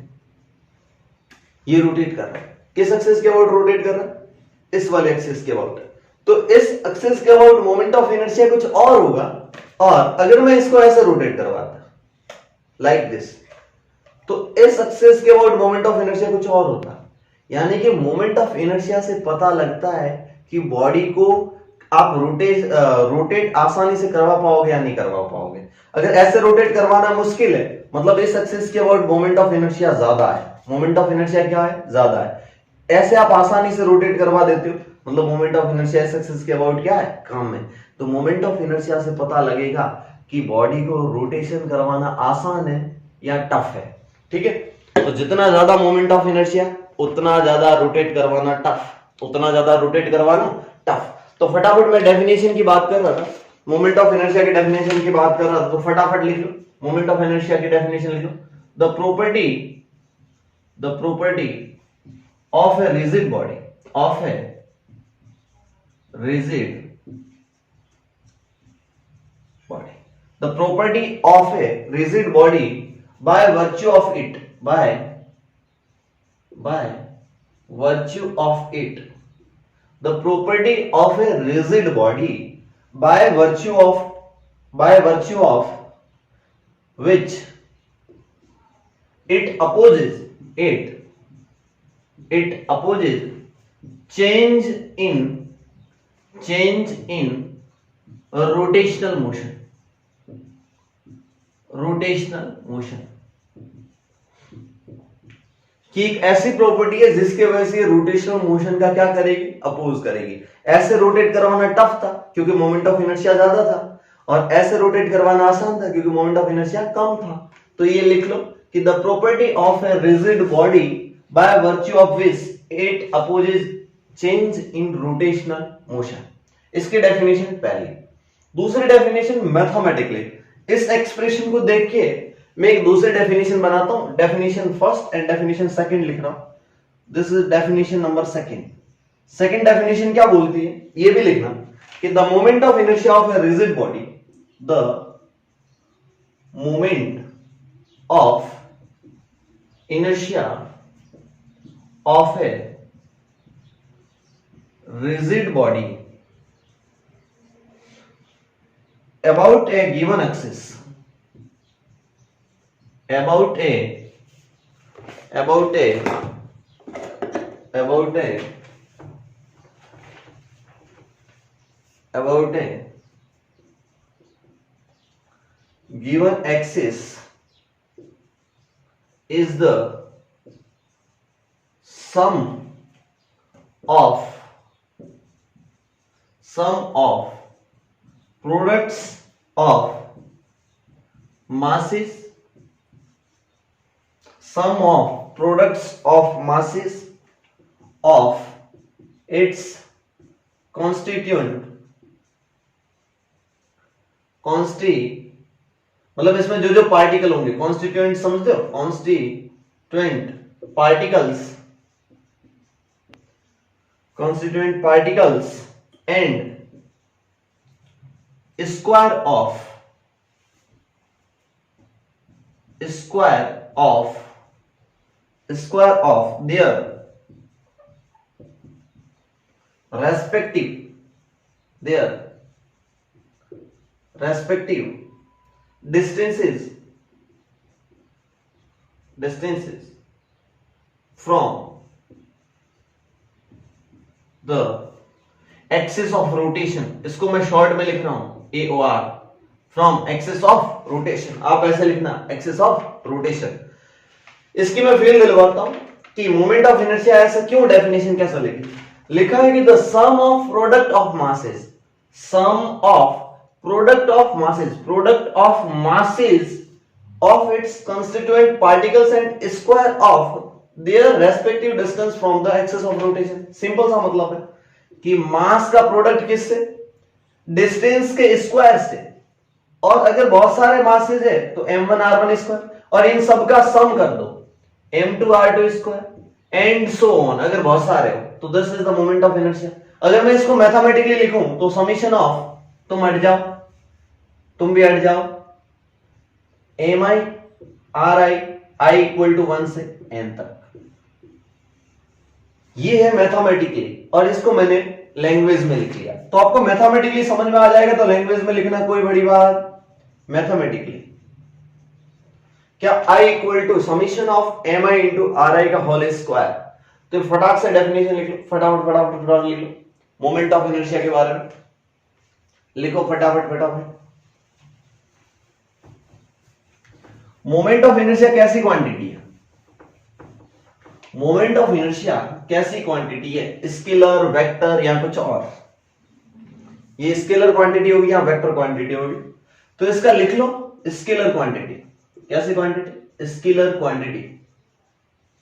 ये रोटेट कर रहा है। किस एक्सिस के अबाउट रोटेट कर रहा है? इस वाले एक्सिस के अबाउट। तो इस एक्सिस के अबाउट मोमेंट ऑफ इनर्शिया कुछ और होगा। और अगर मैं इसको ऐसे रोटेट करवाता लाइक दिस, तो इस एक्सिस के अबाउट मोमेंट ऑफ इनर्शिया कुछ और होता। यानी कि मोमेंट ऑफ इनर्शिया से पता लगता है कि बॉडी को आप रोटेट आसानी से करवा पाओगे या नहीं करवा पाओगे। अगर ऐसे रोटेट करवाना मुश्किल है, मतलब इस एक्सिस के अबाउट मोमेंट ऑफ इनर्शिया ज्यादा है। मोमेंट ऑफ इनर्शिया क्या है? ज्यादा है। ऐसे आप आसानी से रोटेट करवा देते हो, मतलब मोमेंट ऑफ इनर्शिया इस एक्सिस के अबाउट क्या है? कम है। तो मोमेंट ऑफ इनर्शिया से पता लगेगा कि बॉडी को रोटेशन करवाना आसान है या टफ है। ठीक है, तो जितना ज्यादा मोमेंट ऑफ इनर्शिया उतना ज्यादा रोटेट करवाना टफ, उतना ज्यादा रोटेट करवाना टफ। तो फटाफट मैं डेफिनेशन की बात कर रहा था, मोमेंट ऑफ इनर्शिया की डेफिनेशन की बात कर रहा था, तो फटाफट लिख लो मोमेंट ऑफ इनर्शिया की डेफिनेशन लिख लो। The property of a rigid body, of a rigid body, the property of a rigid body by virtue of it, by virtue of it the property of a rigid body by virtue of which it opposes change in rotational motion कि एक ऐसी property है जिसके वजह से rotational motion का क्या करेगी, अपोज करेगी। ऐसे रोटेट करवाना टफ था क्योंकि मोमेंट ऑफ इनर्शिया ज्यादा था, और ऐसे रोटेट करवाना आसान था क्योंकि मोमेंट ऑफ इनर्शिया कम था। तो ये लिख लो कि the property of a rigid body by virtue of which it opposes change in rotational motion. इसकी डेफिनेशन पहली। दूसरी डेफिनेशन मैथमेटिकली, इस एक्सप्रेशन को देख के मैं एक दूसरी डेफिनेशन बनाता हूं, definition first and definition second लिख रहा हूं। This is definition number second. Second definition क्या बोलती है ये भी लिखना कि the moment of inertia of a rigid body, the moment of inertia of a rigid body about a given axis, about a given axis is the sum of products of masses, sum of products of masses of its constituent मतलब इसमें जो जो particle होंगे, constituent समझते हो, constituent particles and square of their respective distances from the axis of rotation। इसको मैं short में लिख रहा हूं AOR, from axis of rotation. आप ऐसे लिखना एक्सिस ऑफ रोटेशन। इसकी मैं फील दिलवाता हूं कि मोमेंट ऑफ इनर्शिया ऐसा क्यों, डेफिनेशन कैसा लिखा है कि the sum of product of masses of its constituent particles and square of their respective distance from the axis of rotation। Simple सा मतलब है कि मास का प्रोडक्ट किससे, डिस्टेंस के स्क्वायर से, और अगर बहुत सारे मासेस है तो m1 r1 स्क्वायर, और इन सब का सम कर दो m2 r2 square and so on. अगर बहुत सारे हो तो this is the moment of inertia. अगर मैं इसको मैथमेटिकली लिखूं तो समीशन ऑफ, तुम हट जाओ, तुम भी हट जाओ, mi ri i equal to 1 से n तक। ये है मैथमेटिकली, और इसको मैंने लैंग्वेज में लिख लिया। तो आपको मैथमेटिकली समझ में आ जाएगा तो लैंग्वेज में लिखना कोई बड़ी बात। मैथमेटिकली क्या I equal to summation of mi into ri का होल स्क्वायर। तो फटाक से डेफिनेशन लिख लो, फटाफट लिख लो। मोमेंट ऑफ इनर्शिया के बारे में लिखो फटाफट। मोमेंट ऑफ इनर्शिया कैसी क्वांटिटी है? मोमेंट ऑफ इनर्शिया कैसी क्वांटिटी है? स्केलर, वेक्टर या कुछ और? ये स्केलर क्वांटिटी होगी या वेक्टर क्वांटिटी होगी? तो इसका लिख लो स्केलर क्वांटिटी। कैसी क्वांटिटी? Scalar quantity.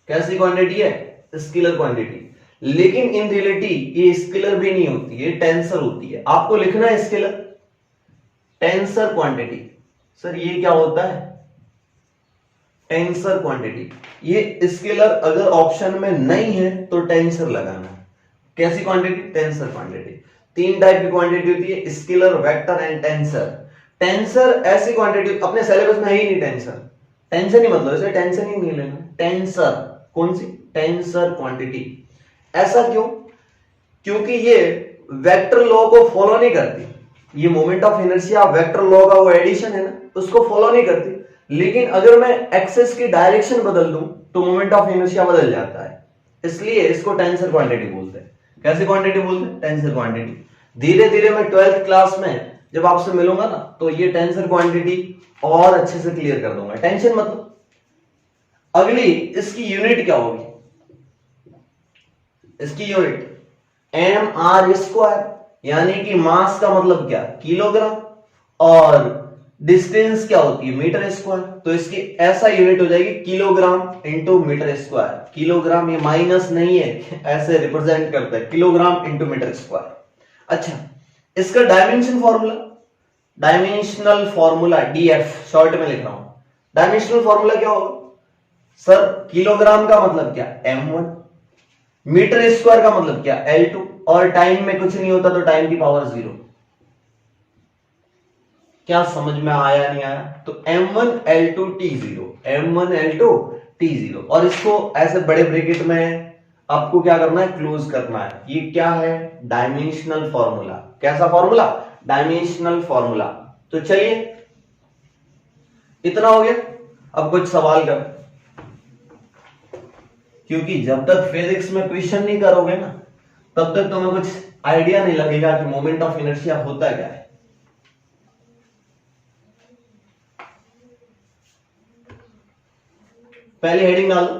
कैसी क्वांटिटी है? Scalar quantity. लेकिन इन रियलिटी ये स्केलर भी नहीं होती, ये टेंसर होती है। आपको लिखना है स्केलर टेंसर क्वांटिटी। सर ये क्या होता है? Tensor quantity. ये स्केलर अगर ऑप्शन में नहीं है तो टेंसर लगाना। कैसी क्वांटिटी? Tensor quantity. तीन टाइप की क्वांटिटी होती है, scalar, vector and tensor. Tensor ऐसी क्वांटिटी, अपने सिलेबस में है ही नहीं टेंसर। टेंशन ही मतलब इसे टेंशन ही नहीं लेना। टेंसर कौन सी? Tensor quantity. ऐसा क्यों? क्योंकि ये वेक्टर लॉ को फॉलो नहीं करती। ये moment of inertia vector law का वो एडिशन है ना, उसको फॉलो नहीं करती। लेकिन अगर मैं एक्सेस की डायरेक्शन बदल दूं तो मोमेंट ऑफ इनर्शिया बदल जाता है, इसलिए इसको टेंसर क्वांटिटी बोलते हैं। कैसे क्वांटिटी बोलते हैं? Tensor quantity. धीरे धीरे मैं 12th क्लास में जब आपसे मिलूंगा ना तो ये टेंसर क्वांटिटी और अच्छे से क्लियर कर दूंगा, टेंशन मतलब। अगली इसकी यूनिट क्या होगी? इसकी यूनिट mr², यानी कि मास का मतलब क्या? किलोग्राम, और डिस्टेंस क्या होती है? Metre square. तो इसकी ऐसा यूनिट हो जाएगी kilogram into metre square. Kilogram ये माइनस नहीं है, ऐसे रिप्रेजेंट करता है, किलोग्राम इंटू मीटर स्क्वायर। अच्छा, इसका dimension formula, dimensional formula DF short में लिख रहा हूं। डायमेंशनल फॉर्मूला क्या होगा सर? किलोग्राम का मतलब क्या? m1, मीटर स्क्वायर का मतलब क्या? L2, और टाइम में कुछ नहीं होता तो टाइम की पावर 0। क्या समझ में आया नहीं आया? तो m1 L2 T0, m1 L2 T0, और इसको ऐसे बड़े ब्रैकेट में आपको क्या करना है? क्लोज करना है। ये क्या है? Dimensional formula. कैसा फॉर्मूला? Dimensional formula. तो चलिए इतना हो गया। अब कुछ सवाल कर, क्योंकि जब तक फिजिक्स में क्वेश्चन नहीं करोगे ना तब तक तुम्हें कुछ आइडिया नहीं लगेगा कि मोमेंट ऑफ इनर्शिया होता क्या है। पहले हेडिंग डालो,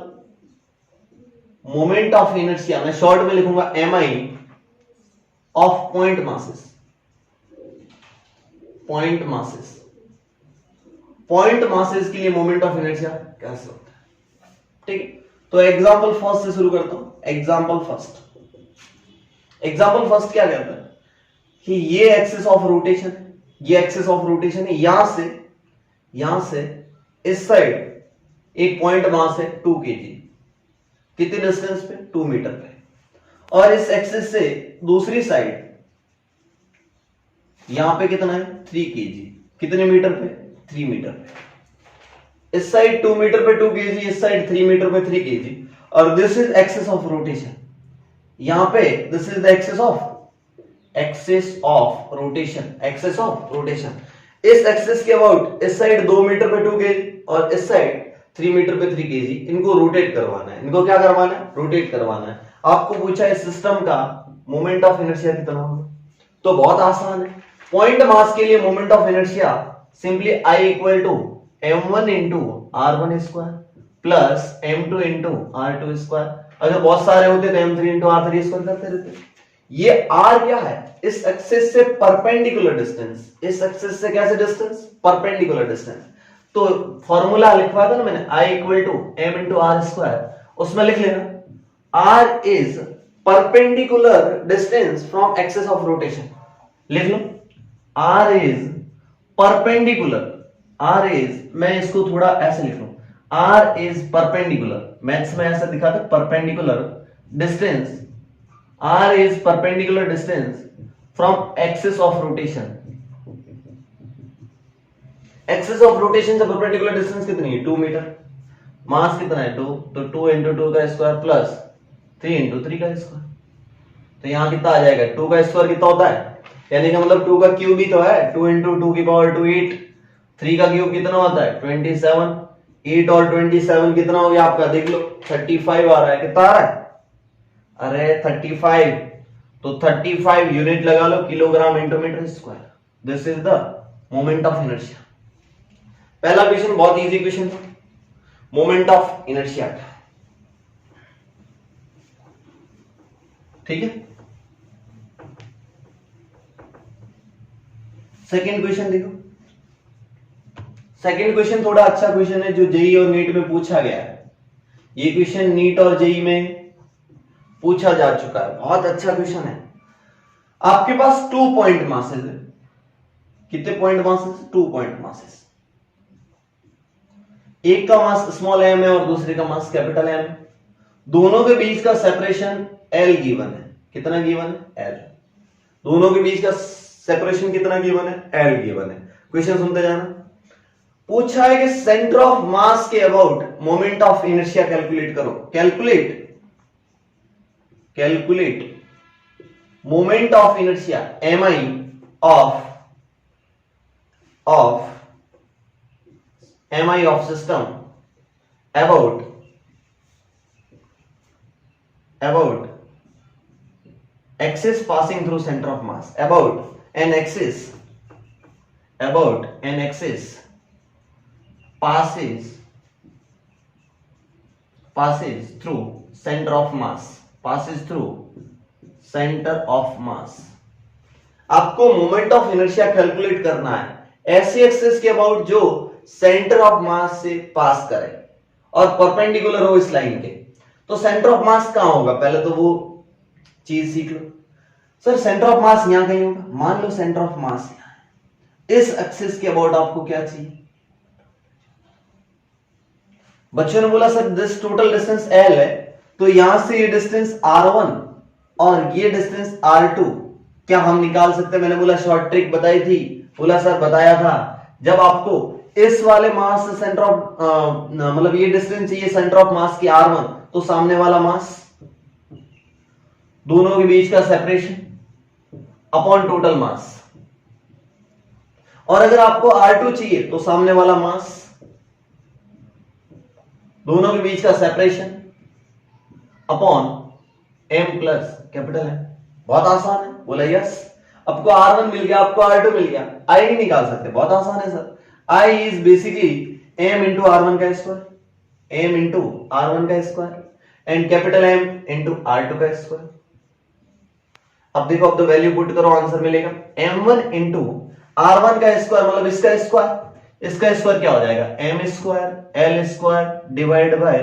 मोमेंट ऑफ इनर्शिया। मैं शॉर्ट में लिखूंगा mi of point masses. Point masses, point masses के लिए मोमेंट ऑफ इनर्शिया कैसे होता है? ठीक है, तो एग्जांपल फर्स्ट से शुरू करता हूं। एग्जांपल फर्स्ट, एग्जांपल फर्स्ट क्या कहता है कि ये एक्सिस ऑफ रोटेशन, ये एक्सिस ऑफ रोटेशन है। यहां से इस साइड एक पॉइंट मास है 2 kg, कितने डिस्टेंस पे? 2 मीटर पे। और इस एक्सिस से दूसरी साइड यहां पे कितना है? 3 kg, कितने मीटर पे? 3 मीटर पे। इस साइड 2 मीटर पे 2 kg, इस साइड 3 मीटर पे 3 kg, और this is axis of rotation. यहां पे this is the axis of rotation, axis of rotation. इस एक्सिस के अबाउट इस साइड 2 मीटर पे 2 kg और इस साइड 3 मीटर पे 3 kg, इनको रोटेट करवाना है। इनको क्या करवाना है? रोटेट करवाना है। आपको पूछा है सिस्टम का मोमेंट ऑफ इनर्शिया कितना होगा, तो बहुत आसान है। पॉइंट मास के लिए moment of inertia simply I equal to m1 into r1 square plus m2 into r2 square. अगर बहुत सारे होते तो m3 इंटू r3 स्क्वायर करते रहते। ये r क्या है? इस एक्सिस से परपेंडिकुलर डिस्टेंस। इस एक्सिस से कैसे डिस्टेंस? Perpendicular distance. तो फॉर्मूला लिखवा था ना मैंने, I equal to m into r square, उसमें लिख लेना r is perpendicular distance from axis of rotation. लिख लो r is perpendicular, r is, मैं इसको थोड़ा ऐसे लिख लूं, r इज परपेंडिकुलर, मैथ्स में ऐसा दिखा था, perpendicular distance, r is perpendicular distance from axis of rotation. Axis of rotation से परपेंडिकुलर डिस्टेंस कितनी है? 2 मीटर। मास कितना है? 2, तो 2 इंटू 2 का स्क्वायर प्लस 3 इंटू 3 का स्क्वायर। तो यहां कितना आ जाएगा? 2 का स्क्वायर कितना होता है? यानी कि मतलब 2 का क्यूब ही तो है, 2 इंटू 2 की पावर 2 8। 3 का क्यूब कितना होता है? 27। 8 और 27 कितना हो गया आपका? देख लो 35 आ रहा है। कितना आ रहा है? अरे 35, तो 35 यूनिट लगा लो, kilogram into metre square. This is the moment of inertia. पहला क्वेश्चन बहुत इजी क्वेश्चन था, मोमेंट ऑफ इनर्शिया का। ठीक है, सेकंड क्वेश्चन देखो। सेकंड क्वेश्चन थोड़ा अच्छा क्वेश्चन है जो जेई और नीट में पूछा गया है। ये क्वेश्चन नीट और जेई में पूछा जा चुका है, बहुत अच्छा क्वेश्चन है। आपके पास 2 पॉइंट मासेस है। कितने पॉइंट मासेस? 2 point masses. एक का मास स्मॉल m है और दूसरे का मास कैपिटल M है। दोनों के बीच का सेपरेशन L गिवन है। कितना गिवन है? L। दोनों के बीच का सेपरेशन कितना गिवन है? L गिवन है। क्वेश्चन सुनते जाना। पूछा है कि सेंटर ऑफ मास के about moment of inertia calculate करो। Calculate moment of inertia mi of mi of system about axis passing through center of mass, about an axis passes through center of mass. आपको moment of inertia calculate करना है ऐसी axis के about जो centre of मास से पास करे और perpendicular हो इस लाइन के। तो सेंटर ऑफ मास कहां होगा, पहले तो वो चीज सीख लो। सर सेंटर ऑफ मास यहां कहीं होगा, मान लो सेंटर ऑफ मास यहां है। इस एक्सिस के अबाउट आपको क्या चाहिए? बच्चों ने बोला sir this total distance L है, तो यहां से ये डिस्टेंस R1 और ये डिस्टेंस R2 क्या हम निकाल सकते? मैंने बोला शॉर्ट ट्रिक बताई थी, बोला सर बताया था। जब आपको इस वाले मास से सेंटर ऑफ मतलब ये डिस्टेंस चाहिए सेंटर ऑफ मास की R1, तो सामने वाला मास, दोनों के बीच का सेपरेशन अपॉन टोटल मास। और अगर आपको R2 चाहिए तो सामने वाला मास, दोनों के बीच का separation upon m plus capital M। बहुत आसान है, बोला यस। आपको R1 मिल गया, आपको R2 मिल गया, I नहीं निकाल सकते, बहुत आसान है sir. I is basically m into R1 का स्क्वायर, m इंटू R1 का square and capital M into R2 का स्क्वायर। अब देखो, अब तो वैल्यू पुट करो, आंसर मिलेगा m1 इंटू R1 का स्क्वायर मतलब इसका स्क्वायर क्या हो जाएगा, m square L square divide by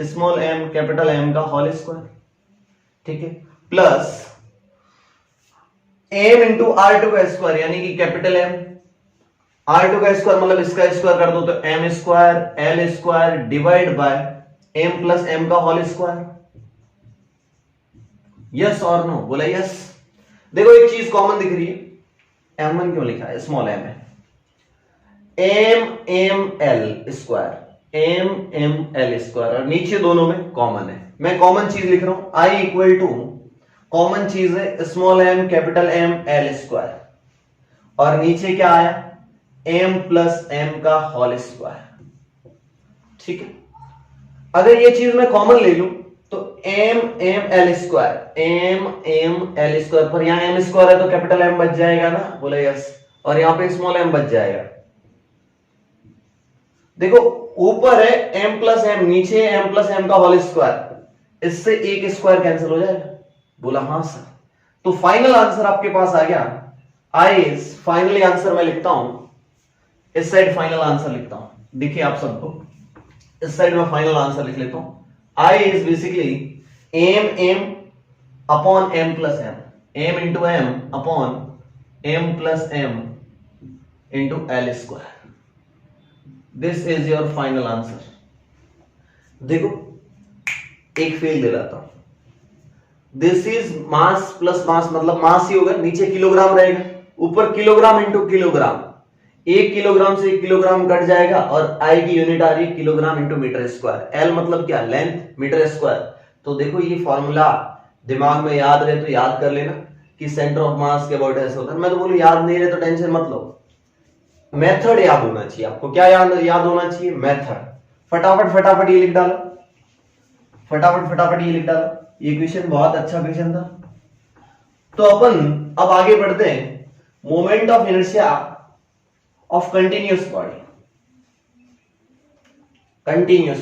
small m capital M का होल स्क्वायर, ठीक है, प्लस m इंटू R2 का स्क्वायर यानी कि कैपिटल M, R2 का स्क्वायर मतलब इसका स्क्वायर कर दो तो m square L square divide bye m plus M का होल स्क्वायर। यस और नो, बोला यस। देखो एक चीज कॉमन दिख रही है, m1 क्यों लिखा है, स्मॉल m है, m l स्क्वायर और नीचे दोनों में कॉमन है। मैं कॉमन चीज लिख रहा हूं, I इक्वल टू कॉमन चीज है small m capital M l square और नीचे क्या आया m प्लस M का होल स्क्वायर, ठीक है। अगर ये चीज मैं कॉमन ले लूं तो m l स्क्वायर पर यहां m स्क्वायर है तो कैपिटल M बच जाएगा ना, बोले यस, और यहां पे स्मॉल m बच जाएगा। देखो ऊपर है m प्लस M, नीचे है m प्लस M का होल स्क्वायर, इससे एक स्क्वायर कैंसिल हो जाएगा, बोला हाँ सर। तो फाइनल आंसर आपके पास आ गया, I इज फाइनली आंसर मैं लिखता हूं, इस साइड फाइनल आंसर लिखता हूं, देखिए आप सबको इस साइड में फाइनल आंसर लिख लेता हूं। I is basically m upon m plus M, m into M upon m plus M into L square. This is your final answer. देखो एक फेल दे रहा था, this is mass plus mass मतलब मास ही होगा, नीचे किलोग्राम रहेगा, ऊपर किलोग्राम इंटू किलोग्राम, 1 किलोग्राम से 1 किलोग्राम कट जाएगा और आई की यूनिट आ रही है kilogram into metre square, L मतलब क्या लेंथ, मीटर स्क्वायर। तो देखो ये फॉर्मूला दिमाग में याद रहे तो याद कर लेना कि सेंटर ऑफ मास के अबाउट ऐसे होता है। मैं तो बोलूं याद नहीं रहे तो टेंशन मत लो, मेथड याद होना चाहिए आपको। क्या याद होना चाहिए, मेथड। फटाफट ये लिख डालो, फटाफट ये लिख डालो। ये क्वेश्चन बहुत अच्छा क्वेश्चन था। तो अपन अब आगे बढ़ते हैं, moment of inertia of continuous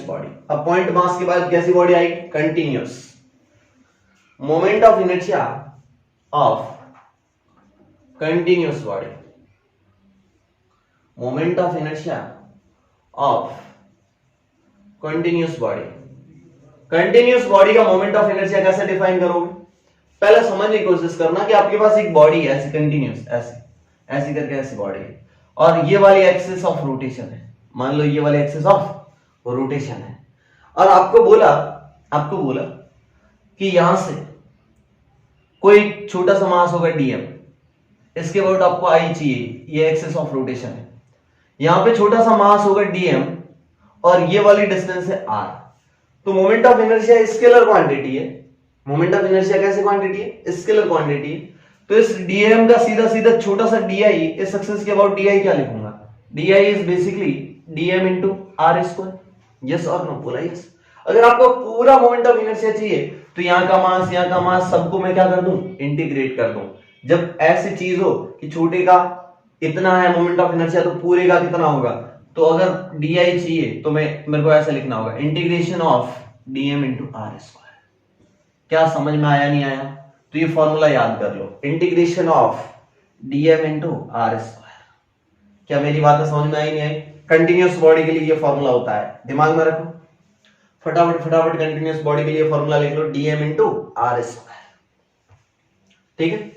body. अब पॉइंट मास के बाद कैसी बॉडी आएगी, continuous. Moment of inertia of continuous body, moment of inertia of continuous body. Continuous body का मोमेंट ऑफ इनर्शिया कैसे डिफाइन करोगे, पहले समझने की कोशिश करना कि आपके पास एक बॉडी है ऐसी कंटिन्यूअस, ऐसी करके ऐसी बॉडी है और ये वाली एक्सिस ऑफ रोटेशन है, मान लो ये वाली एक्सिस ऑफ रोटेशन है, और आपको बोला कि यहां से कोई छोटा सा मास होगा dm, इसके अबाउट आपको आई चाहिए, ये एक्सिस ऑफ रोटेशन है, यहां पे छोटा सा मास होगा dm और ये वाली डिस्टेंस है r। तो moment of inertia scalar quantity है, मोमेंट ऑफ इनर्शिया कैसे क्वांटिटी है? स्केलर क्वांटिटी है। तो इस dm का सीधा सीधा छोटा सा di, इस एक्सिस के अबाउट di क्या लिखूंगा? di is basically dm into are square. Yes और नो? बोला यस। अगर आपको पूरा मोमेंट ऑफ इनर्शिया चाहिए तो यहाँ का मास सबको मैं क्या कर दूं? इंटीग्रेट कर दूं। जब ऐसी चीज हो कि छोटे का इतना है मोमेंट ऑफ इनर्शिया तो पूरे का कितना होगा, तो अगर di चाहिए तो मेरे को ऐसा लिखना होगा, integration of dm into are square. क्या समझ में आया नहीं आया? तो ये फॉर्मूला याद कर लो, integration of dm into are square. क्या मेरी बात समझ में आई नहीं आई? कंटिन्यूअस बॉडी के लिए ये फॉर्मूला होता है, दिमाग में रखो। फटाफट कंटिन्यूअस बॉडी के लिए फॉर्मूला लिख लो, dm इंटू आर स्क्वायर। ठीक है,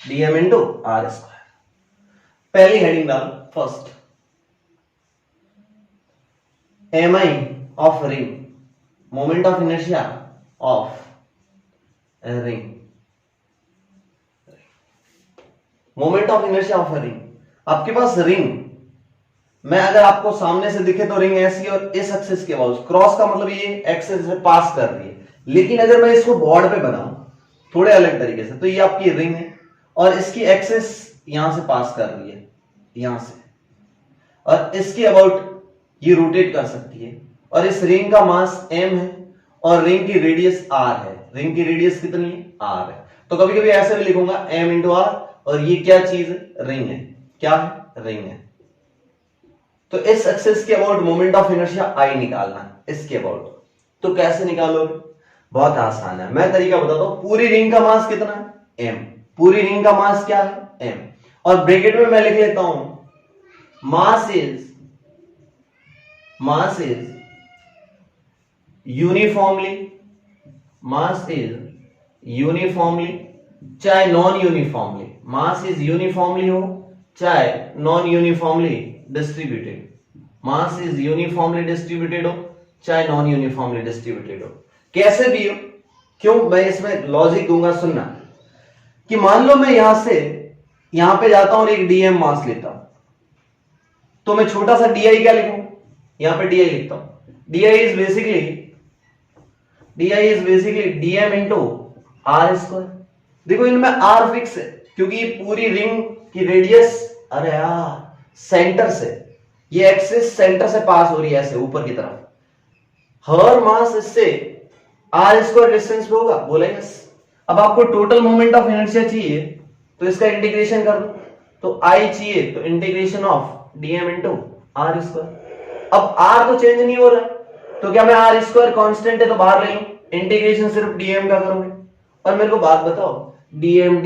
dm इंटू आर स्क्वायर। पहली हेडिंग डालो, first mi of ring, moment of inertia of ring, moment of inertia of ring. आपके पास रिंग मैं अगर आपको सामने से दिखे तो रिंग ऐसी और इस एक्सिस के अबाउट, क्रॉस का मतलब ये एक्सिस से पास कर रही है। लेकिन अगर मैं इसको बॉर्ड पे बनाऊं थोड़े अलग तरीके से, तो ये आपकी रिंग है और इसकी एक्सिस यहां से पास कर रही है, यहां से, और इसके अबाउट ये रोटेट कर सकती है। और इस रिंग का मास m है और रिंग की रेडियस r है। रिंग की रेडियस कितनी है? r है। तो कभी कभी ऐसे भी लिखूंगा m इंटू आर, और ये क्या चीज है? रिंग है। क्या है? रिंग है। तो इस एक्सिस के about moment of inertia I निकालना है, इसके अबाउट। तो कैसे निकालोगे? बहुत आसान है, मैं तरीका बताता हूं। पूरी रिंग का मास कितना है? m। पूरी रिंग का मास क्या है? m। और ब्रैकेट में मैं लिख लेता हूं mass is uniformly, mass is uniformly, चाहे non uniformly, mass is uniformly हो चाहे non uniformly distributed, mass is uniformly distributed हो चाहे नॉन यूनिफॉर्मली डिस्ट्रीब्यूटेड हो, कैसे भी हो। क्यों? मैं इसमें लॉजिक दूंगा, सुनना। कि मान लो मैं यहां से यहां पे जाता हूं और एक dm मास लेता हूं, तो मैं छोटा सा di क्या लिखूं? यहां पे di लिखता हूं। di is basically dm into are square. देखो इनमें r फिक्स है क्योंकि ये पूरी रिंग की रेडियस, अरे यार, सेंटर से, ये एक्सिस सेंटर से पास हो रही है ऐसे ऊपर की तरफ। हर मास इससे आर स्क्वायर डिस्टेंस पे होगा। बोला यस। अब आपको टोटल मोमेंट ऑफ इनर्शिया चाहिए तो इसका इंटीग्रेशन कर लो। तो आई चाहिए तो integration of dm into are square. अब r तो चेंज नहीं हो रहा, तो क्या मैं आर स्क्वायर कांस्टेंट है तो बाहर ले लूं, इंटीग्रेशन सिर्फ dm का करोगे। और मेरे को बात बताओ, dm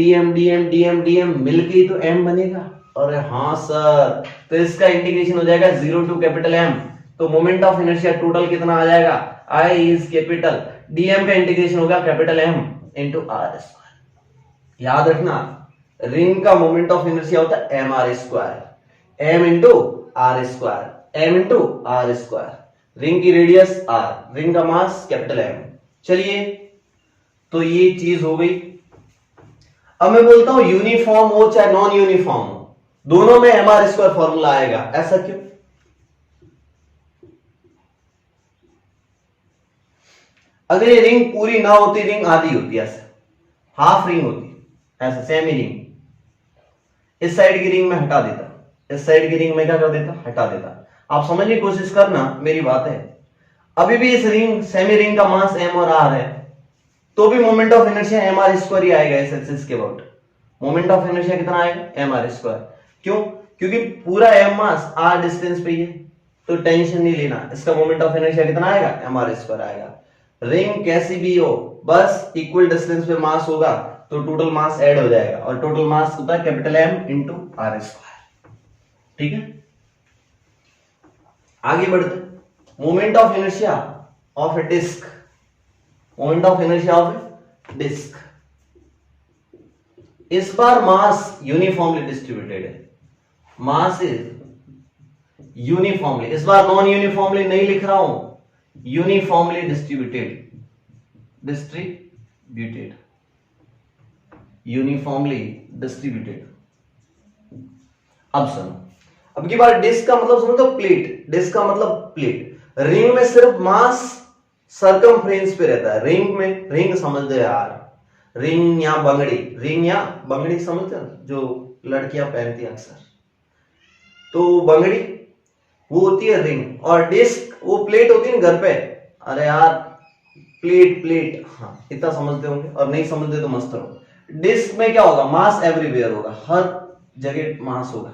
मिलके ही तो m बनेगा। अरे हाँ सर, तो इसका इंटीग्रेशन हो जाएगा 0 टू कैपिटल M। तो मोमेंट ऑफ इनर्शिया टोटल कितना आ जाएगा? I इज कैपिटल, dm का इंटीग्रेशन होगा capital M into are square. याद रखना, रिंग का मोमेंट ऑफ इनर्शिया होता है m r square, m into are square, m into are square. Ring की रेडियस r, रिंग का मास कैपिटल M। चलिए, तो ये चीज हो गई। अब मैं बोलता हूं यूनिफॉर्म हो चाहे नॉन यूनिफॉर्म हो, दोनों में एम आर स्क्वायर फॉर्मूला आएगा। ऐसा क्यों? अगर ये रिंग पूरी ना होती, रिंग आधी होती, ऐसे हाफ रिंग होती, ऐसे सेमी रिंग, इस साइड की रिंग में हटा देता, इस साइड की रिंग में क्या कर देता? हटा देता। आप समझने की कोशिश करना, मेरी बात है। अभी भी इस रिंग, सेमी रिंग का मास m और r है, तो भी moment of inertia m r square ही आएगा इस एक्सिस के अबाउट। मोमेंट ऑफ इनर्शिया कितना आएगा? M r square. क्यों? क्योंकि पूरा m मास r डिस्टेंस पे ही है, तो टेंशन नहीं लेना। इसका मोमेंट ऑफ इनर्शिया कितना आएगा? एम आर स्क्वायर आएगा। रिंग कैसी भी हो, बस इक्वल डिस्टेंस पे मास होगा तो टोटल मास ऐड हो जाएगा, और टोटल मास होता है capital M into are square. ठीक है, आगे बढ़ते। Moment of inertia of a disc, moment of inertia of a disc. इस बार मास यूनिफॉर्मली डिस्ट्रीब्यूटेड है, मास इज यूनिफॉर्मली, इस बार नॉन यूनिफॉर्मली नहीं लिख रहा हूं, यूनिफॉर्मली डिस्ट्रीब्यूटेड, यूनिफॉर्मली डिस्ट्रीब्यूटेड। अब सुनो, अब की बार डिस्क का मतलब समझो, प्लेट। डिस्क का मतलब प्लेट। रिंग में सिर्फ मास सर्कमफ्रेंस पे रहता है। रिंग में, रिंग समझ दो यार, रिंग या बंगड़ी, रिंग या बंगड़ी समझते हो जो लड़कियां पहनती हैं अक्सर, तो बंगड़ी वो होती है रिंग, और डिस्क वो प्लेट होती है घर पे। अरे यार प्लेट प्लेट, हाँ इतना समझते होंगे, और नहीं समझते तो मस्त रहो। डिस्क में क्या होगा, मास एवरीवेयर होगा, हर जगह मास होगा,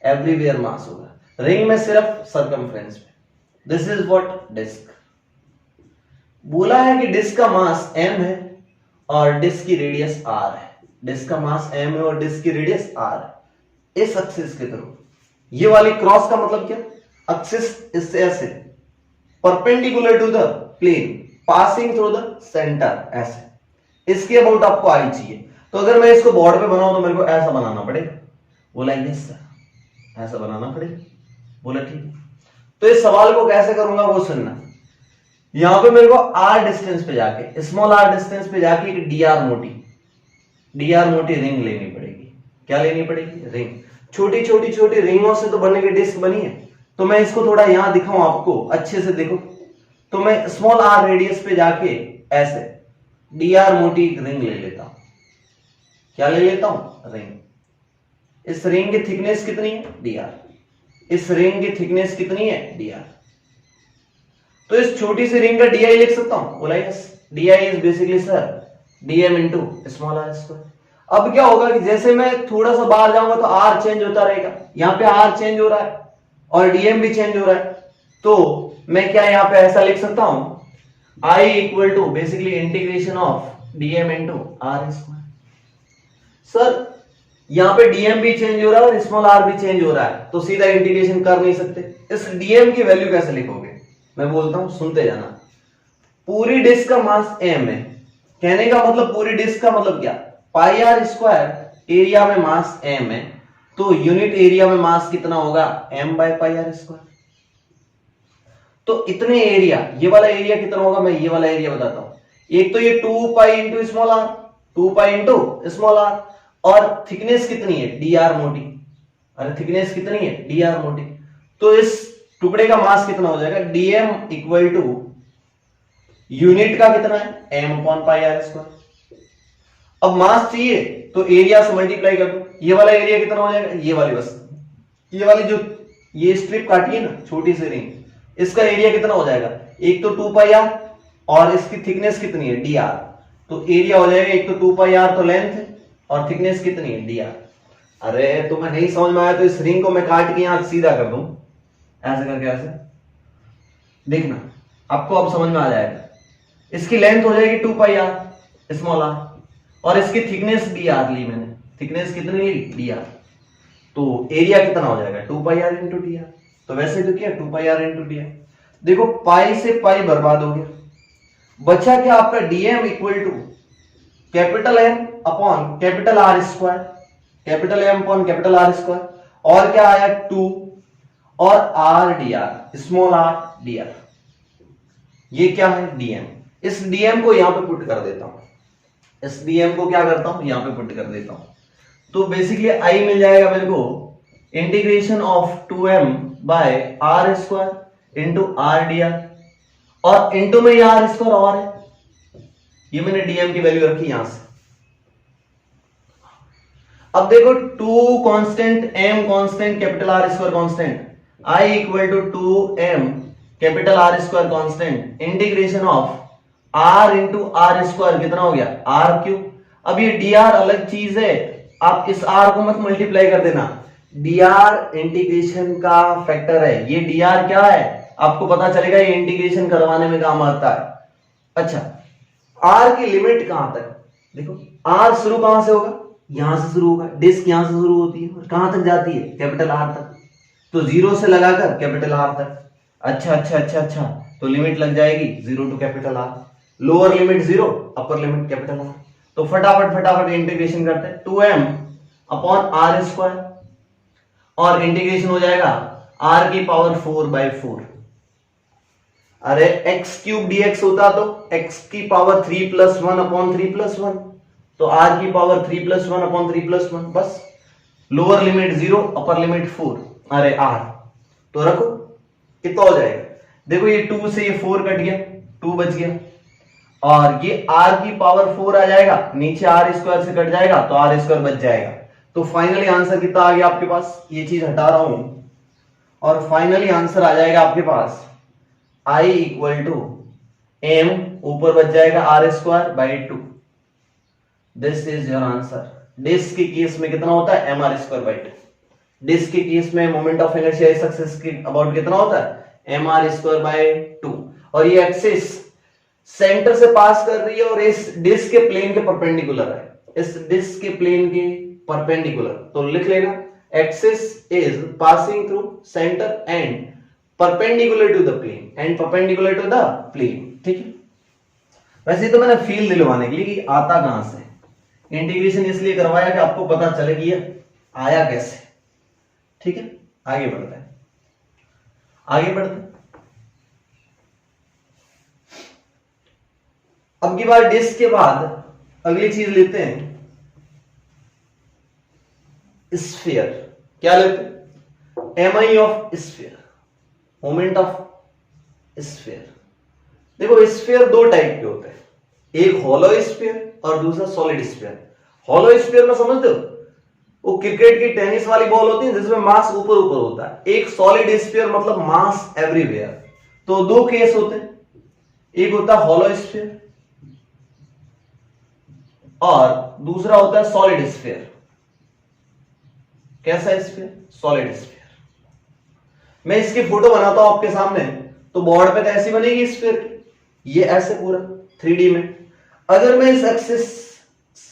एवरीवेयर मास होगा। रिंग में सिर्फ सर्कमफ्रेंस पे। This is what disc. बोला है कि डिस्क का मास m है और डिस्क की रेडियस r है। डिस्क का मास m है और डिस्क की रेडियस r है। इस एक्सिस के थ्रू, ये वाली क्रॉस का मतलब क्या, एक्सिस इससे ऐसे perpendicular to the plane passing through the centre, ऐसे। इसके अबाउट आपको आई चाहिए। तो अगर मैं इसको बोर्ड पे बनाऊं तो मेरे को ऐसा बनाना पड़ेगा। बोला यस सर, ऐसा बनाना पड़ेगा। बोला ठीक है। तो इस सवाल को कैसे करूंगा वो सुनना। यहां पे मेरे को r डिस्टेंस पे जाके, स्मॉल r डिस्टेंस पे जाके एक dr मोटी रिंग लेनी पड़ेगी। क्या लेनी पड़ेगी, रिंग। छोटी छोटी छोटी रिंगों से तो बनने की डिस्क बनी है। तो मैं इसको थोड़ा यहां दिखाऊं आपको, अच्छे से देखो। तो मैं स्मॉल r रेडियस पे जाके ऐसे dr मोटी रिंग ले लेता हूं। क्या ले लेता हूं, रिंग। इस रिंग की थिकनेस कितनी है, dr। इस रिंग की थिकनेस कितनी है, dr। तो इस छोटी सी रिंग का di लिख सकता हूं। बोला yes, di is basically sir dm into small r square. अब क्या होगा कि जैसे मैं थोड़ा सा बाहर जाऊंगा तो r चेंज होता रहेगा। यहां पे r चेंज हो रहा है और dm भी चेंज हो रहा है। तो मैं क्या यहां पे ऐसा लिख सकता हूं, I equal to basically integration of dm into r square. Sir यहां पे dm भी चेंज हो रहा है और स्मॉल r भी चेंज हो रहा है, तो सीधा इंटीग्रेशन कर नहीं सकते। इस dm की वैल्यू कैसे लिखोगे, मैं बोलता हूं सुनते जाना। पूरी डिस्क का मास m है। कहने का मतलब पूरी डिस्क का मतलब क्या, पाई आर स्क्वायर एरिया में मास m है, तो यूनिट एरिया में मास कितना होगा, m by pi r square. तो इतने एरिया, ये वाला एरिया कितना होगा, मैं ये वाला एरिया बताता हूं। एक तो ये 2 pi into small r, 2 pi into small r, और थिकनेस कितनी है, dr मोटी। अरे थिकनेस कितनी है, dr मोटी। तो इस टुकड़े का मास कितना हो जाएगा, dm इक्वल टू यूनिट का कितना है, m upon pi r square. अब मास चाहिए तो एरिया से मल्टीप्लाई कर दो। ये वाला एरिया कितना हो जाएगा, ये वाली बस, ये वाली जो ये स्ट्रिप काटी है ना छोटी सी रिंग, इसका एरिया कितना हो जाएगा, एक तो 2 पाई आर और इसकी थिकनेस कितनी है, dr। तो एरिया हो जाएगा एक तो 2 पाई आर तो लेंथ है और थिकनेस कितनी है, dr। अरे तुम्हें नहीं समझ में आया तो इस रिंग को मैं काट के यहां सीधा कर दूं, ऐसे करके ऐसे देखना, आपको अब समझ में आ जाएगा। इसकी लेंथ हो जाएगी 2 पाई आर स्मॉल r और इसकी थिकनेस dr ली मैंने। थिकनेस कितनी ली, dr। तो एरिया कितना हो जाएगा, 2 पाई आर इंटू dr। तो वैसे तो क्या 2 पाई आर इंटू dr। देखो पाई से पाई बर्बाद हो गया, बचा क्या आपका dm equal to capital M upon capital R square, capital M upon capital R square, और क्या आया 2 और r dr small r dr। ये क्या है, dm। इस dm को यहां पे पुट कर देता हूं, इस dm को क्या करता हूं, यहां पे पुट कर देता हूं। तो बेसिकली I मिल जाएगा मेरे को integration of 2m by r square into r dr, और इंटू में r स्क्वायर और है, ये मैंने dm की वैल्यू रखी यहां से। अब देखो 2 constant, m constant, capital R square constant, I equal to 2m capital R square constant integration of r into r square कितना हो गया, r क्यूब। अब ये dr अलग चीज है, आप इस r को मत मल्टीप्लाई कर देना, dr इंटीग्रेशन का फैक्टर है। ये dr क्या है आपको पता चलेगा, ये इंटीग्रेशन करवाने में काम आता है। अच्छा r की लिमिट कहां तक, देखो r शुरू कहां से होगा, यहां से शुरू होगा, डिस्क यहां से शुरू होती है और कहां तक जाती है, कैपिटल R तक। तो 0 से लगाकर कैपिटल R तक। अच्छा, तो लिमिट लग जाएगी 0 to capital R, lower limit 0, upper limit capital R। तो फटाफट इंटीग्रेशन करते हैं, 2m अपॉन r स्क्वायर और इंटीग्रेशन हो जाएगा r की पावर 4/4। अरे x क्यूब dx होता तो x की पावर 3 प्लस 1 अपॉन 3 प्लस 1, तो r की पावर 3 प्लस 1 अपॉन 3 प्लस 1, बस। लोअर लिमिट 0, अपर लिमिट 4, अरे r। तो रखो कितना हो जाएगा, देखो ये 2 से ये 4 कट गया, 2 बच गया, और ये r की पावर 4 आ जाएगा, नीचे r स्क्वायर से कट जाएगा तो r स्क्वायर बच जाएगा। तो फाइनली आंसर कितना आ गया आपके पास, ये चीज हटा रहा हूं, और फाइनली आंसर आ जाएगा आपके पास I इक्वल टू m, ऊपर बच जाएगा r square by 2। This is your answer. Disc के केस में कितना होता है, mr स्क्वायर बाई 2। डिस्क के केस में मोमेंट ऑफ इनर्शिया इस एक्सिस के अबाउट कितना होता है, mr स्क्वायर बाई 2। और ये एक्सिस सेंटर से पास कर रही है और इस डिस्क के प्लेन के परपेंडिकुलर है, इस डिस्क के प्लेन के परपेंडिकुलर। तो लिख लेना, axis is passing through centre and perpendicular to the plane, and perpendicular to the plane. ठीक है, वैसे तो मैंने फील दिलवाने के लिए कि आता कहां से, इंटीग्रेशन इसलिए करवाया कि आपको पता चले कि ये आया कैसे। ठीक है, आगे बढ़ते हैं, आगे बढ़ते हैं। अब की बार डिस्क के बाद अगली चीज लेते हैं स्फीयर। क्या लेते हैं, MI of sphere, moment of sphere. देखो स्फीयर दो टाइप के होते हैं, एक हॉलो स्फीयर और दूसरा सॉलिड स्फीयर। हॉलो स्फीयर में समझते हो, वो क्रिकेट की टेनिस वाली बॉल होती है जिसमें मास ऊपर ऊपर होता है। एक सॉलिड स्फीयर मतलब मास एवरीवेयर। तो दो केस होते हैं, एक होता है हॉलो स्फीयर और दूसरा होता है सॉलिड स्फीयर। कैसा स्फीयर, सॉलिड स्फीयर। मैं इसकी फोटो बनाता हूं आपके सामने, तो बोर्ड पे तो ऐसी बनेगी स्फीयर की, ये ऐसे पूरा 3D में। अगर मैं इस एक्सिस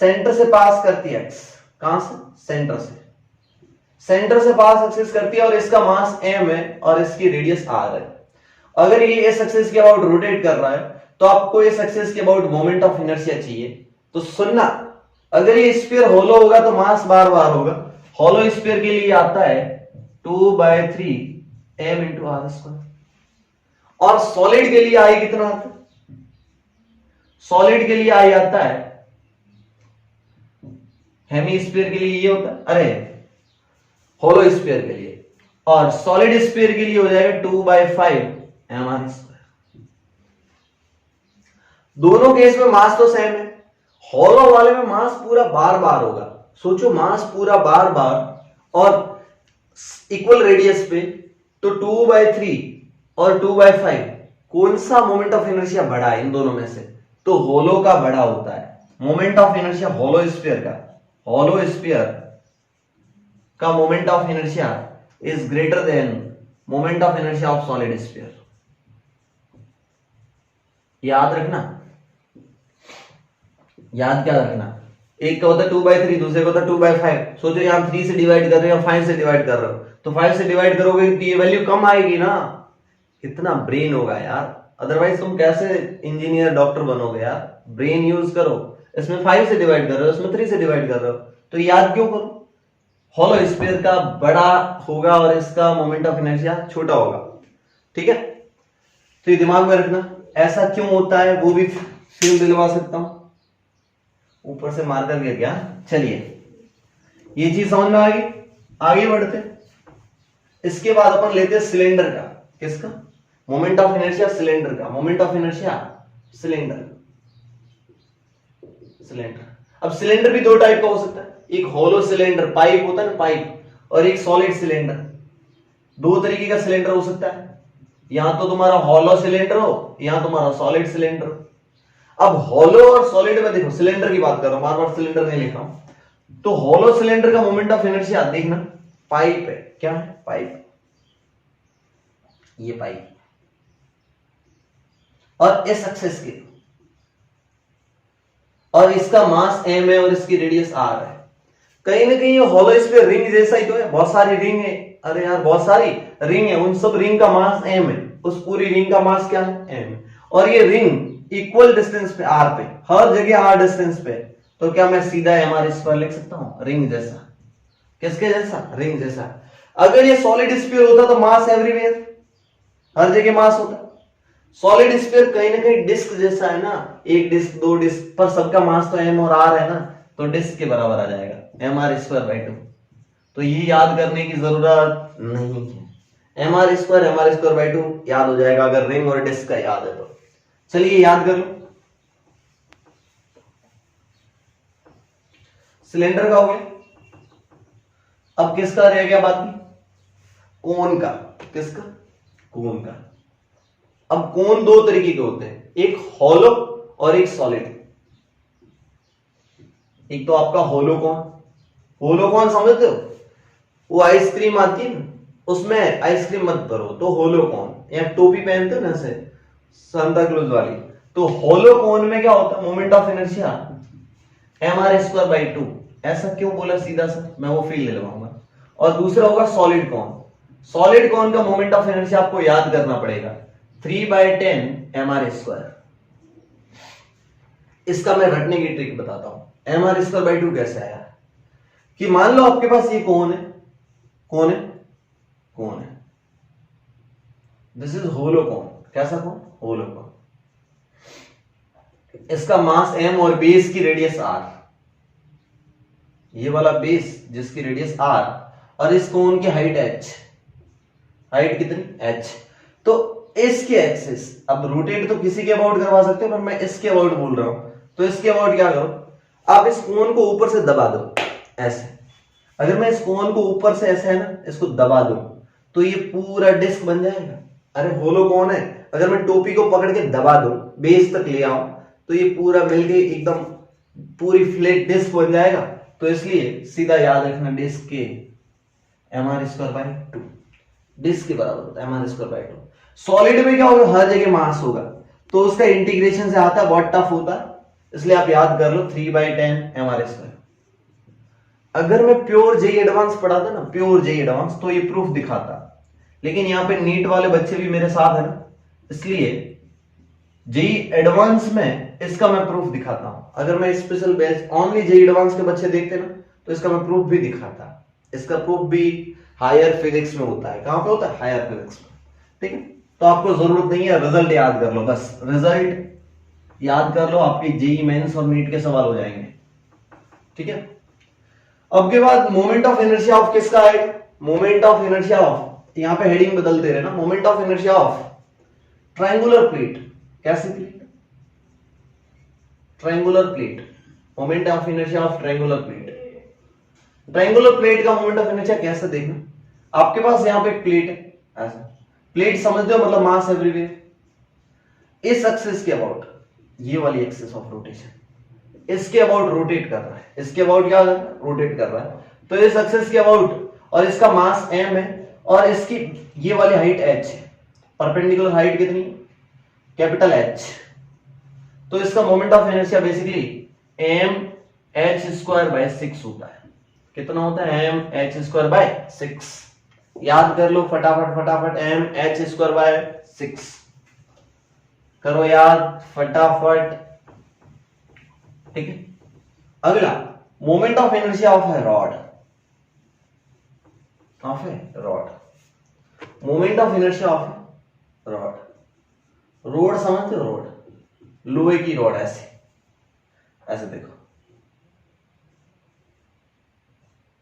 सेंटर से पास करती है, एक्स कहां से, सेंटर से, सेंटर से पास एक्सिस करती है और इसका मास m है और इसकी रेडियस r है। अगर ये इस एक्सिस के अबाउट रोटेट कर रहा है तो आपको इस एक्सिस के अबाउट मोमेंट ऑफ इनर्शिया चाहिए। तो सुनना, अगर ये स्फीयर होलो होगा तो मास बार बार होगा। होलो स्फीयर के लिए आता है 2/3 m इंटू आर स्क्वायर, और सॉलिड के लिए आई कितना आता है, सॉलिड के लिए आई आता है, हेमी स्फीयर के लिए ये होता है, अरे होलो स्फीयर के लिए, और सॉलिड स्फीयर के लिए हो जाएगा 2/5 एम आर स्क्वायर। दोनों केस में मास तो सेम है। हॉलो वाले में मास पूरा बार बार होगा, सोचो मास पूरा बार बार और इक्वल रेडियस पे, तो 2/3 और 2/5 कौन सा मोमेंट ऑफ इनर्शिया बड़ा है इन दोनों में से, तो होलो का बड़ा होता है moment of inertia. Hollow sphere का, होलो स्फीयर का moment of inertia is greater than moment of inertia of solid sphere. याद रखना, याद क्या रखना, एक का होता है 2/3, दूसरे का होता है 2/5। सोचो यहां 3 से डिवाइड कर रहे हो, 5 से डिवाइड कर रहे हो, तो 5 से डिवाइड करोगे तो ये वैल्यू कम आएगी ना। कितना ब्रेन होगा यार, अदरवाइज तुम कैसे इंजीनियर डॉक्टर बनोगे यार। ब्रेन यूज करो, इसमें 5 से डिवाइड कर रहे हो, इसमें 3 से डिवाइड कर रहे हो, तो याद क्यों करो। हॉलो स्फीयर का बड़ा होगा और इसका मोमेंट ऑफ इनर्शिया छोटा होगा। ठीक है, तो ये दिमाग में रखना, ऐसा क्यों होता है वो भी फील दिलवा सकता हूं। ऊपर से मार्कर गिर गया, चलिए ये चीज समझ में आ गई, आगे बढ़ते। इसके बाद अपन लेते हैं सिलेंडर का, किसका, मोमेंट ऑफ इनर्शिया सिलेंडर का, moment of inertia cylinder, cylinder. अब सिलेंडर भी दो टाइप का हो सकता है, एक होलो सिलेंडर पाइप होता है ना, पाइप, और एक सॉलिड सिलेंडर। दो तरीके का सिलेंडर हो सकता है, यहां तो तुम्हारा होलो सिलेंडर हो, यहां तुम्हारा सॉलिड सिलेंडर हो। अब होलो और सॉलिड में देखो, सिलेंडर की बात कर रहा हूं, बार बार सिलेंडर नहीं लिख रहा हूं। तो होलो सिलेंडर का मोमेंट ऑफ इनर्शिया देखना, पाइप है, क्या है, पाइप, ये पाइप, और इस एक्सिस के, और इसका मास m है और इसकी रेडियस r है। कहीं ना कहीं ये होलो स्फीयर रिंग जैसा ही तो है, बहुत सारी रिंग है, अरे यार बहुत सारी रिंग है, उन सब रिंग का मास m है, उस पूरी रिंग का मास क्या है, m। और ये रिंग इक्वल डिस्टेंस पे r पे, हर जगह r डिस्टेंस पे, तो क्या मैं सीधा mr स्क्वायर लिख सकता हूं, रिंग जैसा। किसके जैसा, रिंग जैसा। अगर ये सॉलिड स्फीयर होता तो मास एवरीवेयर, हर जगह मास होता। सॉलिड स्फीयर कहीं ना कहीं डिस्क जैसा है ना, एक डिस्क दो डिस्क पर सबका मास तो m और r है ना, तो डिस्क के बराबर आ जाएगा mr स्क्वायर बाई 2। तो ये याद करने की जरूरत नहीं है, mr स्क्वायर बाई 2 याद हो जाएगा अगर रिंग और डिस्क का याद है तो। चलिए याद कर लो, सिलेंडर का हो गया, अब किसका रह गया बाकी, कोन का। किसका, कोन का। अब कोन दो तरीके के होते हैं, एक हॉलो और एक सॉलिड। एक तो आपका होलो कोन, होलो कोन समझते हो, वो आइसक्रीम आती है ना, उसमें आइसक्रीम मत करो तो होलो कोन, या टोपी पहनते हो ना ऐसे सांता क्लॉज वाली, तो होलो कोन में क्या होता है, मोमेंट ऑफ इनर्शिया mr²/2। ऐसा क्यों बोला सीधा सा, मैं वो फील ले लूंगा। और दूसरा होगा सॉलिड कोन, सॉलिड कोन का मोमेंट ऑफ इनर्शिया आपको याद करना पड़ेगा 3/10 mr²। इसका मैं रटने की ट्रिक बताता हूं, mr²/2 कैसे आया, कि मान लो आपके पास ये कोन है, कौन है, कौन है, दिस इज होलो कोन। कैसा कोन, होलो कोन। इसका मास m और बेस की रेडियस r, ये वाला बेस जिसकी रेडियस r, और इस कोन की हाइट h, हाइट कितनी h। तो इसके एक्सिस, अब रोटेट तो किसी के अबाउट करवा सकते हो, पर मैं इसके अबाउट बोल रहा हूं, तो इसके अबाउट क्या करो, आप इस कोन को ऊपर से दबा दो ऐसे। अगर मैं इस कोन को ऊपर से ऐसे है ना, इसको दबा दूं तो ये पूरा डिस्क बन जाएगा। अरे होलो कोन है, अगर मैं टोपी को पकड़ के दबा दूं, बेस तक ले आऊं, तो ये पूरा मिलके एकदम पूरी फ्लैट डिस्क बन जाएगा। तो इसलिए सीधा याद रखना, डिस्क के mr²/2 डिस्क के बराबर होता है mr²/2। सॉलिड में क्या होगा, हर जगह मास होगा, तो उसका इंटीग्रेशन से आता है, बहुत टफ होता है, इसलिए आप याद कर लो 3/10 mr²। अगर मैं प्योर जेई एडवांस पढ़ाता ना, प्योर जेई एडवांस, तो ये प्रूफ दिखाता, लेकिन यहाँ पे नीट वाले बच्चे भी मेरे साथ है ना, इसलिए जेई एडवांस में इसका मैं प्रूफ दिखाता हूं। अगर मैं special batch only JEE advance के बच्चे देखते ना, तो इसका मैं प्रूफ भी दिखाता। इसका प्रूफ भी हायर फिजिक्स में होता है। कहां पे होता है, हायर फिजिक्स में। ठीक है, तो आपको जरूरत नहीं है, रिजल्ट याद कर लो, बस रिजल्ट याद कर लो, आपकी जेई मेंस और नीट के सवाल हो जाएंगे। ठीक है, अब के बाद मोमेंट ऑफ इनर्शिया ऑफ किसका आएगा, मोमेंट ऑफ इनर्शिया ऑफ, यहां पे हेडिंग बदलते रहे ना, moment of inertia of triangular plate. कैसी plate, triangular plate, moment of inertia of triangular plate. Triangular plate का मोमेंट ऑफ इनर्शिया कैसे देखना, आपके पास यहां पे एक प्लेट है, ऐसा प्लेट समझते हो, मतलब मास एवरीवेयर। इस एक्सिस के अबाउट, ये वाली एक्सिस ऑफ रोटेशन, इसके अबाउट रोटेट कर रहा है, इसके अबाउट क्या कर रहा है, रोटेट कर रहा है। तो इस एक्सिस के अबाउट, और इसका मास m है, और इसकी ये वाली हाइट h है, परपेंडिकुलर हाइट कितनी, कैपिटल H। तो इसका moment of inertia basically mh²/6 होता है। कितना होता है, mh²/6। याद कर लो फटाफट फटाफट, mh²/6 करो याद फटाफट। ठीक है, अगला मोमेंट ऑफ इनर्शिया ऑफ है रॉड, ऑफ है rod, moment of inertia of rod. Road समझते हो, रोड, लोहे की रॉड, ऐसे ऐसे देखो,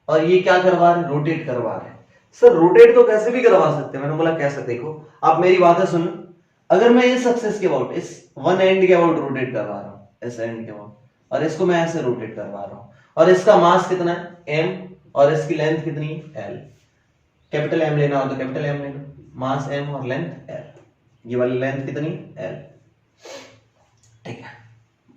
और ये क्या करवा रहे, रोटेट करवा रहे। सर रोटेट तो कैसे भी करवा सकते हैं, मैंने बोला कैसे, देखो आप मेरी बातें सुनो। अगर मैं इस एक्सिस के अबाउट, इस वन एंड के अबाउट रोटेट करवा रहा हूं, इस एंड के अबाउट, और इसको मैं ऐसे रोटेट करवा रहा हूं, और इसका मास कितना है m, और इसकी लेंथ कितनी है l। कैपिटल M लेना हो तो कैपिटल M लेना, मास m और लेंथ l, ये वाली लेंथ कितनी l। ठीक है,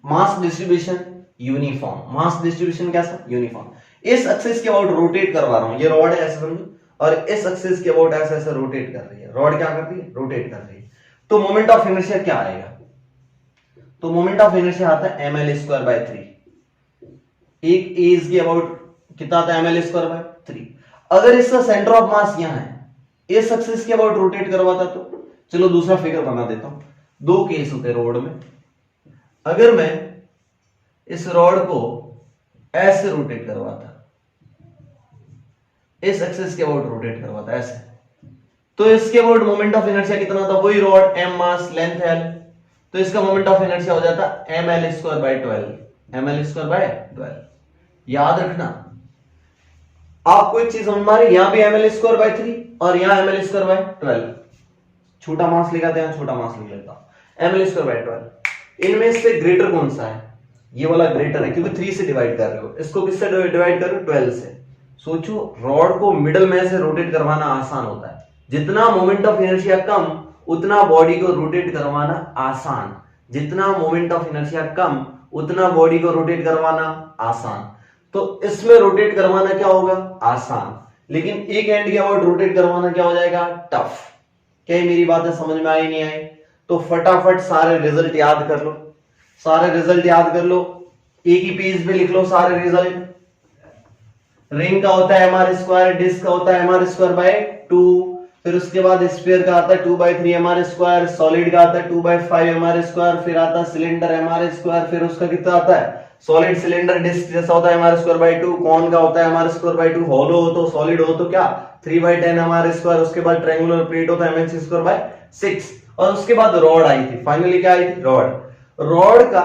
mass distribution uniform, mass distribution कैसा, यूनिफॉर्म। इस एक्सिस के अबाउट रोटेट करवा रहा हूं, ये रॉड है ऐसे समझो, और इस एक्सिस के अबाउट ऐसे ऐसे रोटेट कर रही है, रॉड क्या कर रही है, रोटेट कर रही है। तो मोमेंट ऑफ इनर्शिया क्या आएगा, तो मोमेंट ऑफ इनर्शिया आता है ml²/3। एक एज के अबाउट कितना आता है, ml²/3। अगर इसका सेंटर ऑफ मास यहां है, इस एक्सिस के अबाउट रोटेट करवाता तो, चलो दूसरा फिगर बना देता हूं। दो केस होते हैं रोड में, अगर मैं इस रॉड को ऐसे रोटेट करवाता, इस एक्सिस के अबाउट रोटेट करवाता ऐसे, तो इसके अबाउट मोमेंट ऑफ इनर्शिया कितना था, वही रॉड m मास लेंथ l, तो इसका मोमेंट ऑफ इनर्शिया हो जाता ml²/12, ml²/12। याद रखना, आपको एक चीज समझ में आ रही है, यहां भी ml²/3 और यहां ml²/12। छोटा मास लिखा था, यहां छोटा मास लिख लेता हूं, ml स्क्वायर बाय 12। इनमें से ग्रेटर कौन सा है? ये वाला ग्रेटर है क्योंकि 3 से डिवाइड कर रहे हो। इसको किससे डिवाइड कर रहे हो? 12 से। सोचो रॉड को मिडल में से रोटेट करवाना आसान होता है। जितना मोमेंट ऑफ इनर्शिया कम उतना बॉडी को रोटेट करवाना आसान। जितना मोमेंट ऑफ इनर्शिया कम उतना बॉडी को रोटेट करवाना आसान। तो इसमें रोटेट करवाना क्या होगा? आसान। लेकिन एक एंड के अबाउट रोटेट करवाना क्या हो जाएगा? टफ। क्या मेरी बातें समझ में आई नहीं आई? तो फटाफट सारे रिजल्ट याद कर लो, सारे रिजल्ट याद कर लो, एक ही पेज पे लिख लो सारे रिजल्ट। रिंग का होता है mr स्क्वायर, डिस्क का होता है mr स्क्वायर बाय 2, फिर उसके बाद स्फीयर का आता है 2/3 mr स्क्वायर, सॉलिड का आता है 2/5 mr स्क्वायर, फिर आता है सिलेंडर mr स्क्वायर, फिर उसका कितना आता है? सॉलिड सिलेंडर डिस्क जैसा होता है mr स्क्वायर बाय 2, कौन का होता है mr स्क्वायर बाय 2, हॉलो हो तो सॉलिड हो तो क्या 3/10 mr स्क्वायर, उसके बाद ट्रायंगुलर प्लेट होता है mh स्क्वायर बाय 6, और उसके बाद रॉड आई थी। फाइनली क्या आई थी? रॉड का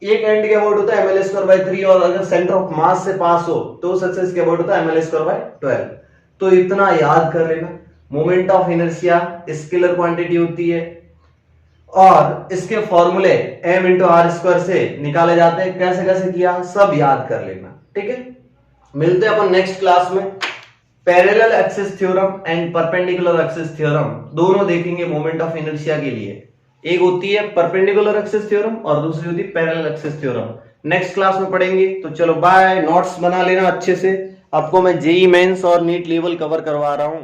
एक एंड के अबाउट होता है ml स्क्वायर बाय 3, और अगर सेंटर ऑफ मास से पास हो तो सक्सेस के अबाउट होता है ml स्क्वायर बाय 12। तो इतना याद कर लेना। Moment of inertia scalar quantity होती है और इसके फॉर्मूले m इंटू आर स्क्वायर से निकाले जाते हैं। कैसे कैसे किया सब याद कर लेना, ठीक है। मिलते हैं अपन नेक्स्ट क्लास में। Parallel axis theorem and perpendicular axis theorem दोनों देखेंगे मोमेंट ऑफ इनर्शिया के लिए। एक होती है परपेंडिकुलर एक्सिस थ्योरम और दूसरी होती है parallel axis theorem. Next class में पढ़ेंगे। तो चलो बाय, नोट्स बना लेना अच्छे से। आपको मैं जेई मेंस और नीट लेवल कवर करवा रहा हूं।